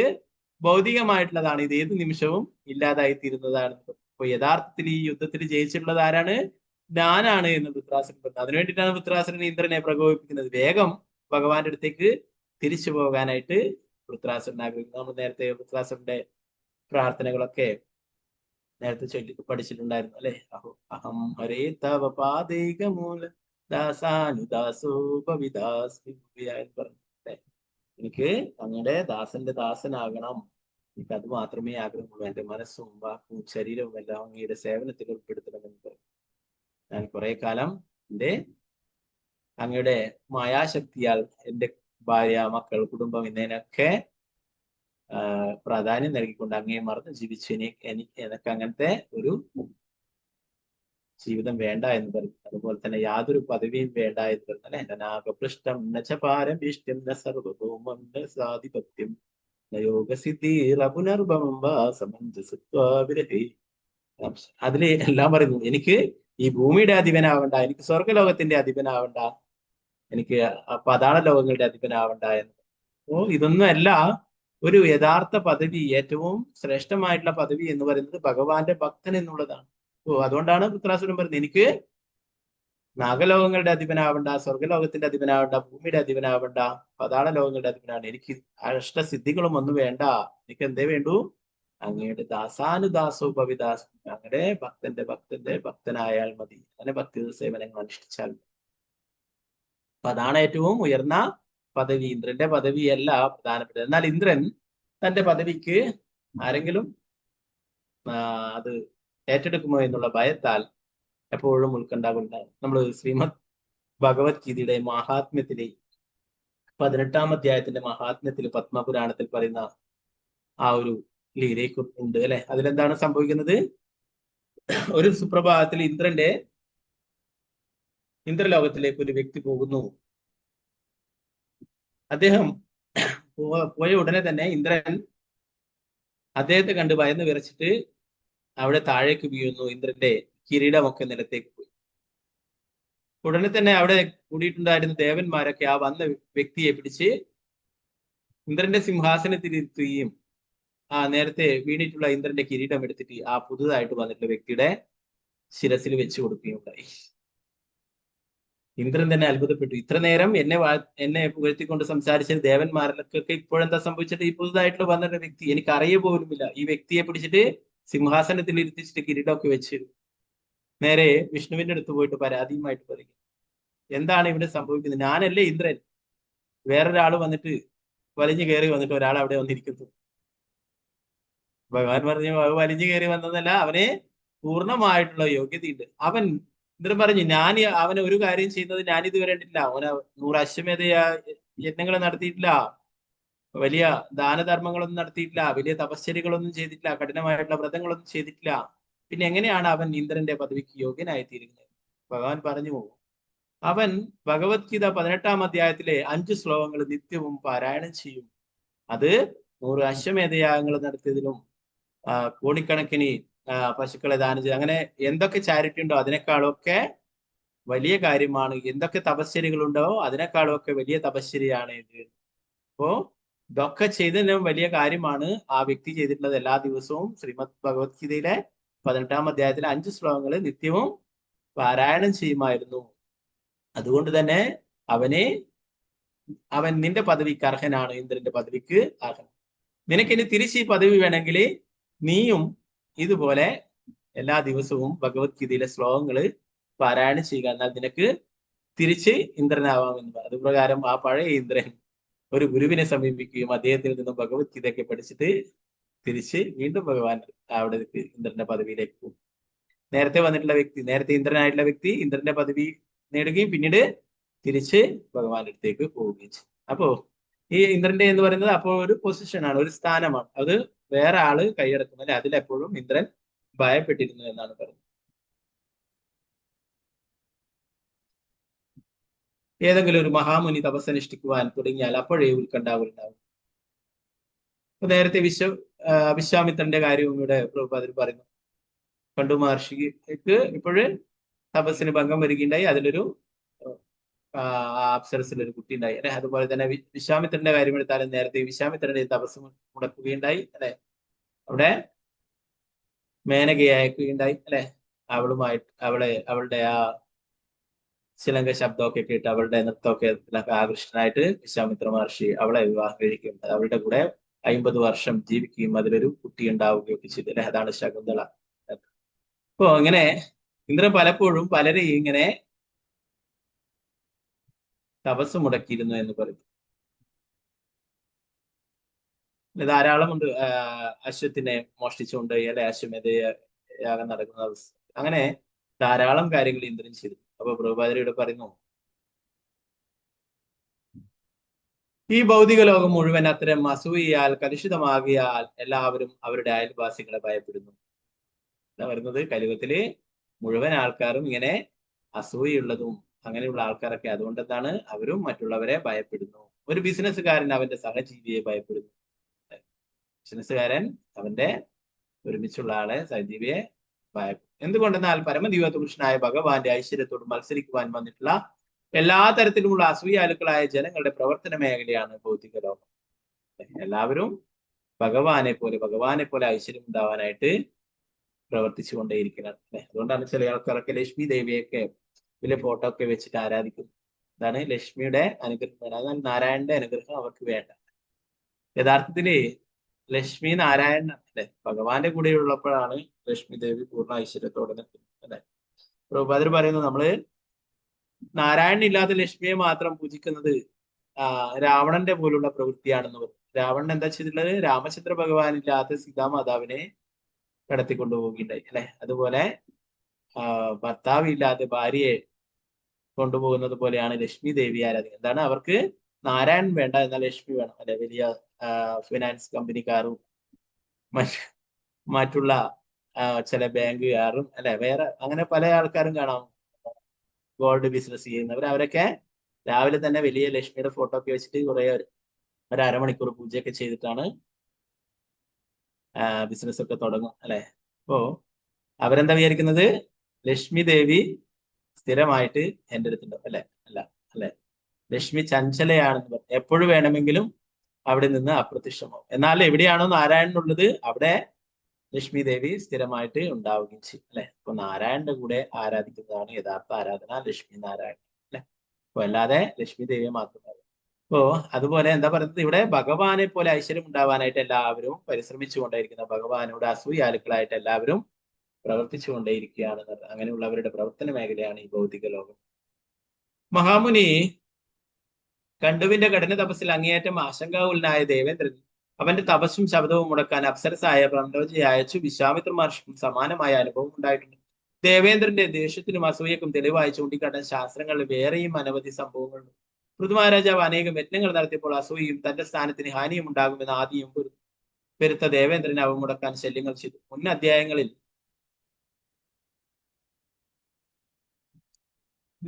ഭൗതികമായിട്ടുള്ളതാണ്. ഇത് ഏത് നിമിഷവും ഇല്ലാതായി തീരുന്നതാണ്. അപ്പൊ യഥാർത്ഥത്തിൽ ഈ യുദ്ധത്തിൽ ജയിച്ചിട്ടുള്ളത് ആരാണ്? ഞാനാണ് എന്ന് വൃത്രാസുരൻ പറഞ്ഞു. അതിനുവേണ്ടിയിട്ടാണ് വൃത്രാസുരൻ ഇന്ദ്രനെ പ്രകോപിപ്പിക്കുന്നത്. വേഗം ഭഗവാന്റെ അടുത്തേക്ക് തിരിച്ചു പോകാനായിട്ട് വൃത്രാസുരൻ ആഗ്രഹിക്കുന്നു. നമ്മൾ നേരത്തെ വൃത്രാസുരന്റെ പ്രാർത്ഥനകളൊക്കെ നേരത്തെ പഠിച്ചിട്ടുണ്ടായിരുന്നു അല്ലെ. അഹം ഹരേ തവ പാദൈകമൂല പറഞ്ഞെ. എനിക്ക് അങ്ങയുടെ ദാസന്റെ ദാസനാകണം. എനിക്ക് അത് മാത്രമേ ആഗ്രഹമുള്ളൂ. എന്റെ മനസ്സും വാക്കും ശരീരവും എല്ലാം അങ്ങയുടെ സേവനത്തിൽ ഉൾപ്പെടുത്തണമെന്ന് പറയും. ഞാൻ കുറെ കാലം അങ്ങയുടെ മായാശക്തിയാൽ എന്റെ ഭാര്യ, മക്കൾ, കുടുംബം എന്നതിനൊക്കെ പ്രാധാന്യം നൽകിക്കൊണ്ട് അങ്ങയെ മറന്ന് ജീവിച്ചു. എനിക്ക് അങ്ങനത്തെ ഒരു ജീവിതം വേണ്ട എന്ന് പറയും. അതുപോലെ തന്നെ യാതൊരു പദവിയും വേണ്ട എന്ന് പറയുന്നത് അല്ലെ. നാഗപൃഷ്ടം നചപാരമിഷ്ടം ന സർവഭൗമം ന സാധിപത്യം യോഗസിദ്ധിരപുനർഭമംബാസമഞ്ജസത്വാവിരഹി. അതില് എല്ലാം പറയുന്നു, എനിക്ക് ഈ ഭൂമിയുടെ അധിപനാവണ്ട, എനിക്ക് സ്വർഗലോകത്തിന്റെ അധിപനാവണ്ട, എനിക്ക് പാതാള ലോകങ്ങളുടെ അധിപനാവണ്ട എന്ന്. അപ്പോ ഇതൊന്നും അല്ല ഒരു യഥാർത്ഥ പദവി. ഏറ്റവും ശ്രേഷ്ഠമായിട്ടുള്ള പദവി എന്ന് പറയുന്നത് ഭഗവാന്റെ ഭക്തൻ എന്നുള്ളതാണ്. അതുകൊണ്ടാണ് വൃത്രാസുരൻ പറയുന്നത്, എനിക്ക് നാഗലോകങ്ങളുടെ അധിപനാവണ്ട, സ്വർഗലോകത്തിന്റെ അധിപനാവണ്ട, ഭൂമിയുടെ അധിപനാവണ്ട, പാതാള ലോകങ്ങളുടെ അധിപനാവണ്ട, എനിക്ക് അഷ്ടസിദ്ധികളും ഒന്നും വേണ്ട. എനിക്ക് എന്തേ വേണ്ടു? അങ്ങയുടെ ദാസാനുദാസോപവിദാസ്, അങ്ങയുടെ ഭക്തന്റെ ഭക്തനായാൽ മതി. അങ്ങനെ ഭക്തി സേവനങ്ങൾ അനുഷ്ഠിച്ചാൽ മതി. അപ്പൊ അതാണ് ഏറ്റവും ഉയർന്ന പദവി. ഇന്ദ്രന്റെ പദവിയല്ല പ്രധാനപ്പെട്ടത്. എന്നാൽ ഇന്ദ്രൻ തന്റെ പദവിക്ക് ആരെങ്കിലും അത് ഏറ്റെടുക്കുമോ എന്നുള്ള ഭയത്താൽ എപ്പോഴും ഉത്കണ്ഠാകുണ്ടാകും. നമ്മൾ ശ്രീമദ് ഭഗവത്ഗീതയുടെ മഹാത്മ്യത്തിലെ 18-ാം അധ്യായത്തിന്റെ മഹാത്മ്യത്തിൽ പത്മപുരാണത്തിൽ പറയുന്ന ആ ഒരു ലീലയെക്കുറിച്ചുണ്ട് അല്ലെ. അതിലെന്താണ് സംഭവിക്കുന്നത്? ഒരു സുപ്രഭാതത്തിൽ ഇന്ദ്രലോകത്തിലേക്ക് ഒരു വ്യക്തി പോകുന്നു. അദ്ദേഹം പോയ ഉടനെ തന്നെ ഇന്ദ്രൻ അദ്ദേഹത്തെ കണ്ട് ഭയന്ന് വിറച്ചിട്ട് അവിടെ താഴേക്ക് വീഴുന്നു. ഇന്ദ്രന്റെ കിരീടമൊക്കെ നിലത്തേക്ക് പോയി. ഉടനെ തന്നെ അവിടെ കൂടിയിട്ടുണ്ടായിരുന്ന ദേവന്മാരൊക്കെ ആ വന്ന വ്യക്തിയെ പിടിച്ച് ഇന്ദ്രന്റെ സിംഹാസനത്തിൽ ഇരുത്തുകയും നേരത്തെ വീണിട്ടുള്ള ഇന്ദ്രന്റെ കിരീടം എടുത്തിട്ട് ആ പുതുതായിട്ട് വന്നിട്ടുള്ള വ്യക്തിയുടെ ശിരസിൽ വെച്ച് കൊടുക്കുകയും ഉണ്ടായി. ഇന്ദ്രൻ തന്നെ അത്ഭുതപ്പെട്ടു. ഇത്ര നേരം എന്നെ പുകഴ്ത്തിക്കൊണ്ട് സംസാരിച്ച ദേവന്മാരിലൊക്കെ ഇപ്പോഴെന്താ സംഭവിച്ചിട്ട്? ഈ പുതുതായിട്ടുള്ള വന്നിട്ടുള്ള വ്യക്തി എനിക്ക് അറിയ പോലുമില്ല. ഈ വ്യക്തിയെ പിടിച്ചിട്ട് സിംഹാസനത്തിൽ ഇരുത്തിച്ചിട്ട് കിരീടമൊക്കെ വെച്ച് നേരെ വിഷ്ണുവിന്റെ അടുത്ത് പോയിട്ട് പരാതിയുമായിട്ട് പറയും, എന്താണ് ഇവിടെ സംഭവിക്കുന്നത്? ഞാനല്ലേ ഇന്ദ്രൻ, വേറൊരാൾ വന്നിട്ട് വലിഞ്ഞു കയറി വന്നിട്ട് ഒരാൾ അവിടെ വന്നിരിക്കുന്നു. ഭഗവാൻ പറഞ്ഞു വലിഞ്ഞു കയറി വന്നതല്ല, അവന് പൂർണ്ണമായിട്ടുള്ള യോഗ്യതയുണ്ട്. അവൻ ഇന്ദ്രൻ പറഞ്ഞു, ഞാൻ അവനെ ഒരു കാര്യം ചെയ്യുന്നത് ഞാൻ ഇതുവരെ കണ്ടിട്ടില്ല. അവന് 100 അശ്വമേധ യജ്ഞങ്ങൾ നടത്തിയിട്ടില്ല, വലിയ ദാനധർമ്മങ്ങളൊന്നും നടത്തിയിട്ടില്ല, വലിയ തപശ്ചര്യകളൊന്നും ചെയ്തിട്ടില്ല, കഠിനമായിട്ടുള്ള വ്രതങ്ങളൊന്നും ചെയ്തിട്ടില്ല. പിന്നെ എങ്ങനെയാണ് അവൻ ഇന്ദ്രന്റെ പദവിക്ക് യോഗ്യനായി തീരുന്നത്? ഭഗവാൻ പറഞ്ഞു, അവൻ ഭഗവത്ഗീത 18-ാം അധ്യായത്തിലെ 5 ശ്ലോകങ്ങൾ നിത്യവും പാരായണം ചെയ്യും. അത് 100 അശ്വമേധയാഗങ്ങൾ നടത്തിയതിലും കോടിക്കണക്കിന് പശുക്കളെ ദാനം ചെയ്ത് അങ്ങനെ എന്തൊക്കെ ചാരിറ്റി ഉണ്ടോ അതിനേക്കാളൊക്കെ വലിയ കാര്യമാണ്. എന്തൊക്കെ തപശ്ചര്യകളുണ്ടോ അതിനേക്കാളൊക്കെ വലിയ തപശ്ചര്യയാണ് ഇത്. അപ്പോ ഇതൊക്കെ ചെയ്തതിനും വലിയ കാര്യമാണ് ആ വ്യക്തി ചെയ്തിട്ടുള്ളത്. എല്ലാ ദിവസവും ശ്രീമദ് ഭഗവത്ഗീതയിലെ 18-ാം അധ്യായത്തിലെ 5 ശ്ലോകങ്ങൾ നിത്യവും പാരായണം ചെയ്യുമായിരുന്നു. അതുകൊണ്ട് തന്നെ അവൻ നിന്റെ പദവിക്ക് അർഹനാണ്, ഇന്ദ്രന്റെ പദവിക്ക് അർഹൻ. നിനക്കിനി തിരിച്ച് ഈ പദവി വേണമെങ്കിൽ നീയും ഇതുപോലെ എല്ലാ ദിവസവും ഭഗവത്ഗീതയിലെ ശ്ലോകങ്ങൾ പാരായണം ചെയ്യുക, എന്നാൽ നിനക്ക് തിരിച്ച് ഇന്ദ്രനാവാമെന്ന് പറഞ്ഞു. അതുപ്രകാരം ആ പഴയ ഇന്ദ്രൻ ഒരു ഗുരുവിനെ സമീപിക്കുകയും അദ്ദേഹത്തിൽ നിന്നും ഭഗവത്ഗീതയൊക്കെ പഠിച്ചിട്ട് തിരിച്ച് വീണ്ടും ഭഗവാൻ അവിടെ ഇന്ദ്രന്റെ പദവിയിലേക്ക് പോകും. നേരത്തെ വന്നിട്ടുള്ള വ്യക്തി, നേരത്തെ ഇന്ദ്രനായിട്ടുള്ള വ്യക്തി ഇന്ദ്രന്റെ പദവി നേടുകയും പിന്നീട് തിരിച്ച് ഭഗവാന്റെ അടുത്തേക്ക് പോവുകയും ചെയ്യും. അപ്പോ ഈ ഇന്ദ്രന്റെ എന്ന് പറയുന്നത് അപ്പോൾ ഒരു പൊസിഷനാണ്, ഒരു സ്ഥാനമാണ്. അത് വേറെ ആള് കൈയടക്കും. അല്ലെ, അതിലെപ്പോഴും ഇന്ദ്രൻ ഭയപ്പെട്ടിരുന്നു എന്നാണ് പറയുന്നത്. ഏതെങ്കിലും ഒരു മഹാമുനി തപസ്സനുഷ്ഠിക്കുവാൻ തുടങ്ങിയാൽ അപ്പോഴേ ഉത്കണ്ഠാവുണ്ടാവും. നേരത്തെ വിശ്വാമിത്രന്റെ കാര്യവും ഇവിടെ പ്രഭുപാദർ പറയുന്നു. കണ്ടു മഹർഷിക്ക് ഇപ്പോഴ് തപസ്സിന് ഭംഗം വരികയുണ്ടായി. അതിലൊരു അപ്സരസിലൊരു കുട്ടി ഉണ്ടായി. അല്ലെ, അതുപോലെ തന്നെ വിശ്വാമിത്രന്റെ കാര്യം എടുത്താലും നേരത്തെ വിശ്വാമിത്രന്റെ തപസ് മുടക്കുകയുണ്ടായി. അല്ലെ, അവിടെ മേനകയെ അയക്കുകയുണ്ടായി. അല്ലെ, അവളുടെ ആ ചിലങ്ക ശബ്ദമൊക്കെ കേട്ട് അവളുടെ നൃത്തമൊക്കെ ആകൃഷ്ടനായിട്ട് വിശ്വാമിത്ര മഹർഷി അവളെ വിവാഹം കഴിക്കുകയുണ്ടായി. അവളുടെ കൂടെ 50 വർഷം ജീവിക്കുകയും അതിലൊരു കുട്ടി ഉണ്ടാവുകയൊക്കെ ചെയ്തു. അല്ലെ, അതാണ് ശകുന്തള. അപ്പോ ഇങ്ങനെ ഇന്ദ്രൻ പലപ്പോഴും പലരെയും ഇങ്ങനെ തപസ് മുടക്കിയിരുന്നു എന്ന് പറയുന്നു. ധാരാളമുണ്ട്. അശ്വത്തിനെ മോഷ്ടിച്ചുകൊണ്ട് അല്ലെ അശ്വമേധ യാഗം നടക്കുന്ന അവസ്ഥ, അങ്ങനെ ധാരാളം കാര്യങ്ങൾ ഇന്ദ്രൻ ചെയ്തു. അപ്പൊ പ്രഭുപാദരിയുടെ പറയുന്നു, ഈ ഭൗതിക ലോകം മുഴുവൻ അത്തരം അസൂയയാൽ കലുഷിതമാകിയാൽ എല്ലാവരും അവരുടെ അയൽവാസികളെ ഭയപ്പെടുന്നു. എന്താ പറയുന്നത്? കലിയുഗത്തില് മുഴുവൻ ആൾക്കാരും ഇങ്ങനെ അസൂയുള്ളതും അങ്ങനെയുള്ള ആൾക്കാരൊക്കെ. അതുകൊണ്ട് എന്താണ്? അവരും മറ്റുള്ളവരെ ഭയപ്പെടുന്നു. ഒരു ബിസിനസ്സുകാരൻ അവന്റെ സഹജീവിയെ ഭയപ്പെടുന്നു. ബിസിനസ്സുകാരൻ അവന്റെ ഒരുമിച്ചുള്ള ആളെ സഹജീവിയെ ഭയപ്പെടും. എന്തുകൊണ്ടെന്നാൽ പരമദിവ്യപുരുഷനായ ഭഗവാന്റെ ഐശ്വര്യത്തോട് മത്സരിക്കുവാൻ വന്നിട്ടുള്ള എല്ലാ തരത്തിലുമുള്ള അസൂയാലുക്കളായ ജനങ്ങളുടെ പ്രവർത്തന മേഖലയാണ് ഭൗതിക ലോകം. എല്ലാവരും ഭഗവാനെ പോലെ ഐശ്വര്യം ഉണ്ടാവാനായിട്ട് പ്രവർത്തിച്ചു കൊണ്ടേയിരിക്കുന്നത്. അതുകൊണ്ടാണ് ചില ആൾക്കാരൊക്കെ ലക്ഷ്മി ദേവിയൊക്കെ വലിയ ഫോട്ടോ ഒക്കെ വെച്ചിട്ട് ആരാധിക്കുന്നു. അതാണ് ലക്ഷ്മിയുടെ അനുഗ്രഹം. എന്നാൽ നാരായണന്റെ അനുഗ്രഹം അവർക്ക് വേണ്ട. യഥാർത്ഥത്തില് ലക്ഷ്മി നാരായണൻ അല്ലെ, ഭഗവാന്റെ കൂടെ ഉള്ളപ്പോഴാണ് ലക്ഷ്മി ദേവി പൂർണ്ണ ഐശ്വര്യത്തോടെ നിൽക്കുന്നത്. അല്ലെ, പ്രഭുപാദർ പറയുന്നത് നമ്മള് നാരായണൻ ഇല്ലാത്ത ലക്ഷ്മിയെ മാത്രം പൂജിക്കുന്നത് രാവണന്റെ പോലുള്ള പ്രവൃത്തിയാണെന്ന് പറയും. രാവണൻ എന്താ ചെയ്തിട്ടുള്ളത്? രാമചന്ദ്ര ഭഗവാൻ ഇല്ലാത്ത സീതാമാതാവിനെ കടത്തിക്കൊണ്ടുപോവുകയുണ്ടായി. അല്ലെ, അതുപോലെ ഭർത്താവ് ഇല്ലാതെ ഭാര്യയെ കൊണ്ടുപോകുന്നത് പോലെയാണ് ലക്ഷ്മി ദേവി ആരാധിക്കുന്നത്. എന്താണ്? അവർക്ക് നാരായണൻ വേണ്ട, എന്നാൽ ലക്ഷ്മി വേണം. അല്ലെ, വലിയ ഫിനാൻസ് കമ്പനിക്കാരും മറ്റുള്ള ചില ബാങ്കുകാരും അല്ലെ, വേറെ അങ്ങനെ പല ആൾക്കാരും കാണാം, ഗോൾഡ് ബിസിനസ് ചെയ്യുന്നവർ. അവരൊക്കെ രാവിലെ തന്നെ വലിയ ലക്ഷ്മിയുടെ ഫോട്ടോ ഒക്കെ വെച്ചിട്ട് കുറെ ഒരു അരമണിക്കൂർ പൂജയൊക്കെ ചെയ്തിട്ടാണ് ബിസിനസ് ഒക്കെ തുടങ്ങും. അല്ലെ, അപ്പോ അവരെന്താ വിചാരിക്കുന്നത്? ലക്ഷ്മി ദേവി സ്ഥിരമായിട്ട് എൻ്റെ അടുത്തുണ്ടാവും. അല്ലെ, ലക്ഷ്മി ചഞ്ചലയാണെന്ന് പറഞ്ഞു. എപ്പോഴും വേണമെങ്കിലും അവിടെ നിന്ന് അപ്രത്യക്ഷമാവും. എന്നാൽ എവിടെയാണോ നാരായണനുള്ളത് അവിടെ ലക്ഷ്മി ദേവി സ്ഥിരമായിട്ട് ഉണ്ടാവുകയും ചെയ്യും. അല്ലെ, അപ്പൊ നാരായണന്റെ കൂടെ ആരാധിക്കുന്നതാണ് യഥാർത്ഥ ആരാധന, ലക്ഷ്മി നാരായണൻ. അല്ലെ, അപ്പൊ അല്ലാതെ ലക്ഷ്മി ദേവിയെ മാത്രമല്ല. അപ്പോ അതുപോലെ എന്താ പറയുന്നത്? ഇവിടെ ഭഗവാനെ പോലെ ഐശ്വര്യം ഉണ്ടാവാനായിട്ട് എല്ലാവരും പരിശ്രമിച്ചു കൊണ്ടേയിരിക്കുന്ന, ഭഗവാനോട് അസൂയാലുക്കളായിട്ട് എല്ലാവരും പ്രവർത്തിച്ചു കൊണ്ടേയിരിക്കുകയാണ്. അങ്ങനെയുള്ളവരുടെ പ്രവർത്തന മേഖലയാണ് ഈ ഭൗതിക ലോകം. മഹാമുനി കണ്ടുവിന്റെ കഠിന തപസ്സിൽ അങ്ങേയറ്റം ആശങ്കാകുലനായ ദേവേന്ദ്രൻ അവന്റെ തപസ്സും ശബ്ദവും മുടക്കാൻ അപ്സരസായ ബ്രഹ്മലോചയെ അയച്ചു. വിശ്വാമിത്ര മഹർഷിക്കും സമാനമായ അനുഭവം ഉണ്ടായിട്ടുണ്ട്. ദേവേന്ദ്രന്റെ ദേഷ്യത്തിനും അസൂയക്കും തെളിവായി ചൂണ്ടിക്കാട്ടാൻ ശാസ്ത്രങ്ങളിൽ വേറെയും അനവധി സംഭവങ്ങളുണ്ട്. പൃഥ്വിരാജാവ് അനേകം യജ്ഞങ്ങൾ നടത്തിയപ്പോൾ അസൂയയും തന്റെ സ്ഥാനത്തിന് ഹാനിയും ഉണ്ടാകുമെന്ന് ആദ്യം പെരുത്ത ദേവേന്ദ്രനെ അവ മുടക്കാൻ ശല്യങ്ങൾ ചെയ്തു. മുൻ അധ്യായങ്ങളിൽ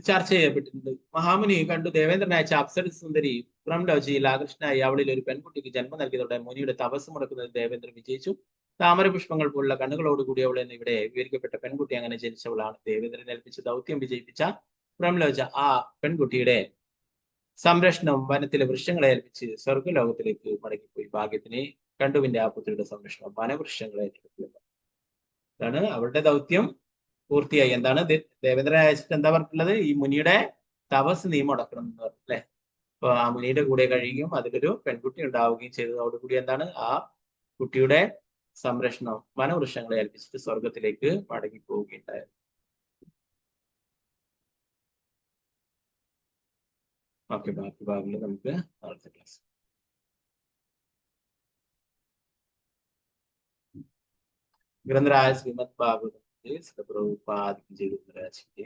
ചർച്ച ചെയ്യപ്പെട്ടിട്ടുണ്ട്. മഹാമുനി കണ്ടു ദേവേന്ദ്രൻ അയച്ച അപ്സര സുന്ദരി ബ്രഹ്മലോചയിൽ ആകൃഷ്ടനായി അവളിൽ ഒരു പെൺകുട്ടിക്ക് ജന്മം നൽകിയതോടെ മുനിയുടെ തപസ് മുടക്കുന്നത് ദേവേന്ദ്രൻ വിജയിച്ചു. താമര പുഷ്പങ്ങൾ പോലുള്ള കണ്ണുകളോടുകൂടി അവൾ എന്ന് ഇവിടെ വിവരിക്കപ്പെട്ട പെൺകുട്ടി അങ്ങനെ ജനിച്ചവളാണ്. ദേവേന്ദ്രൻ ഏൽപ്പിച്ച് ദൗത്യം വിജയിപ്പിച്ച ബ്രഹ്മലോച ആ പെൺകുട്ടിയുടെ സംരക്ഷണവും വനത്തിലെ വൃക്ഷങ്ങളെ ഏൽപ്പിച്ച് സ്വർഗലോകത്തിലേക്ക് മടങ്ങിപ്പോയി. ഭാഗ്യത്തിന് കണ്ടുവിന്റെ ആ പുത്രിയുടെ സംരക്ഷണം വനവൃക്ഷങ്ങളെ ഏറ്റെടുക്കുക. അതാണ് അവളുടെ ദൗത്യം പൂർത്തിയായി. എന്താണ് ദേവേന്ദ്രൻ അയച്ചിട്ട് എന്താ പറഞ്ഞിട്ടുള്ളത്? ഈ മുനിയുടെ തപസ് നീ മുടക്കണം എന്ന് പറഞ്ഞു അല്ലെ. അപ്പൊ ആ മുനിയുടെ കൂടെ കഴിയുകയും അതിലൊരു പെൺകുട്ടി ഉണ്ടാവുകയും ചെയ്തതോടുകൂടി എന്താണ് ആ കുട്ടിയുടെ സംരക്ഷണം വനവൃക്ഷങ്ങളെ ഏൽപ്പിച്ചിട്ട് സ്വർഗത്തിലേക്ക് മടങ്ങി പോവുകയുണ്ടായത്. ഓക്കെ, ബാക്കി ഭാഗങ്ങളിൽ നമുക്ക് നാളത്തെ ക്ലാസ്. ഗ്രന്ഥരായ ശ്രീമദ് ഭാഗവതം प्रभुपाद की जय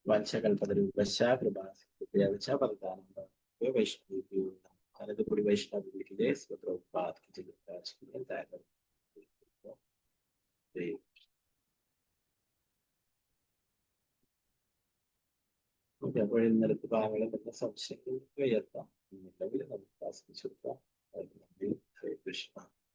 वंशकल्पतरुभ्यश्च कृपासिंधुभ्यश्च पतितानां वैष्णवेभ्यो नमः। अनन्तपुरी वैष्णव की जय, प्रभुपाद की जय। അപ്പോൾ ഇന്നലത്തെ ഭാഗങ്ങളെ പറ്റുന്ന സംശയങ്ങൾ ഉയർത്താം. നിലവിൽ നമുക്ക് ക്ലാസ് കൊടുക്കാം. ഹരേ കൃഷ്ണ.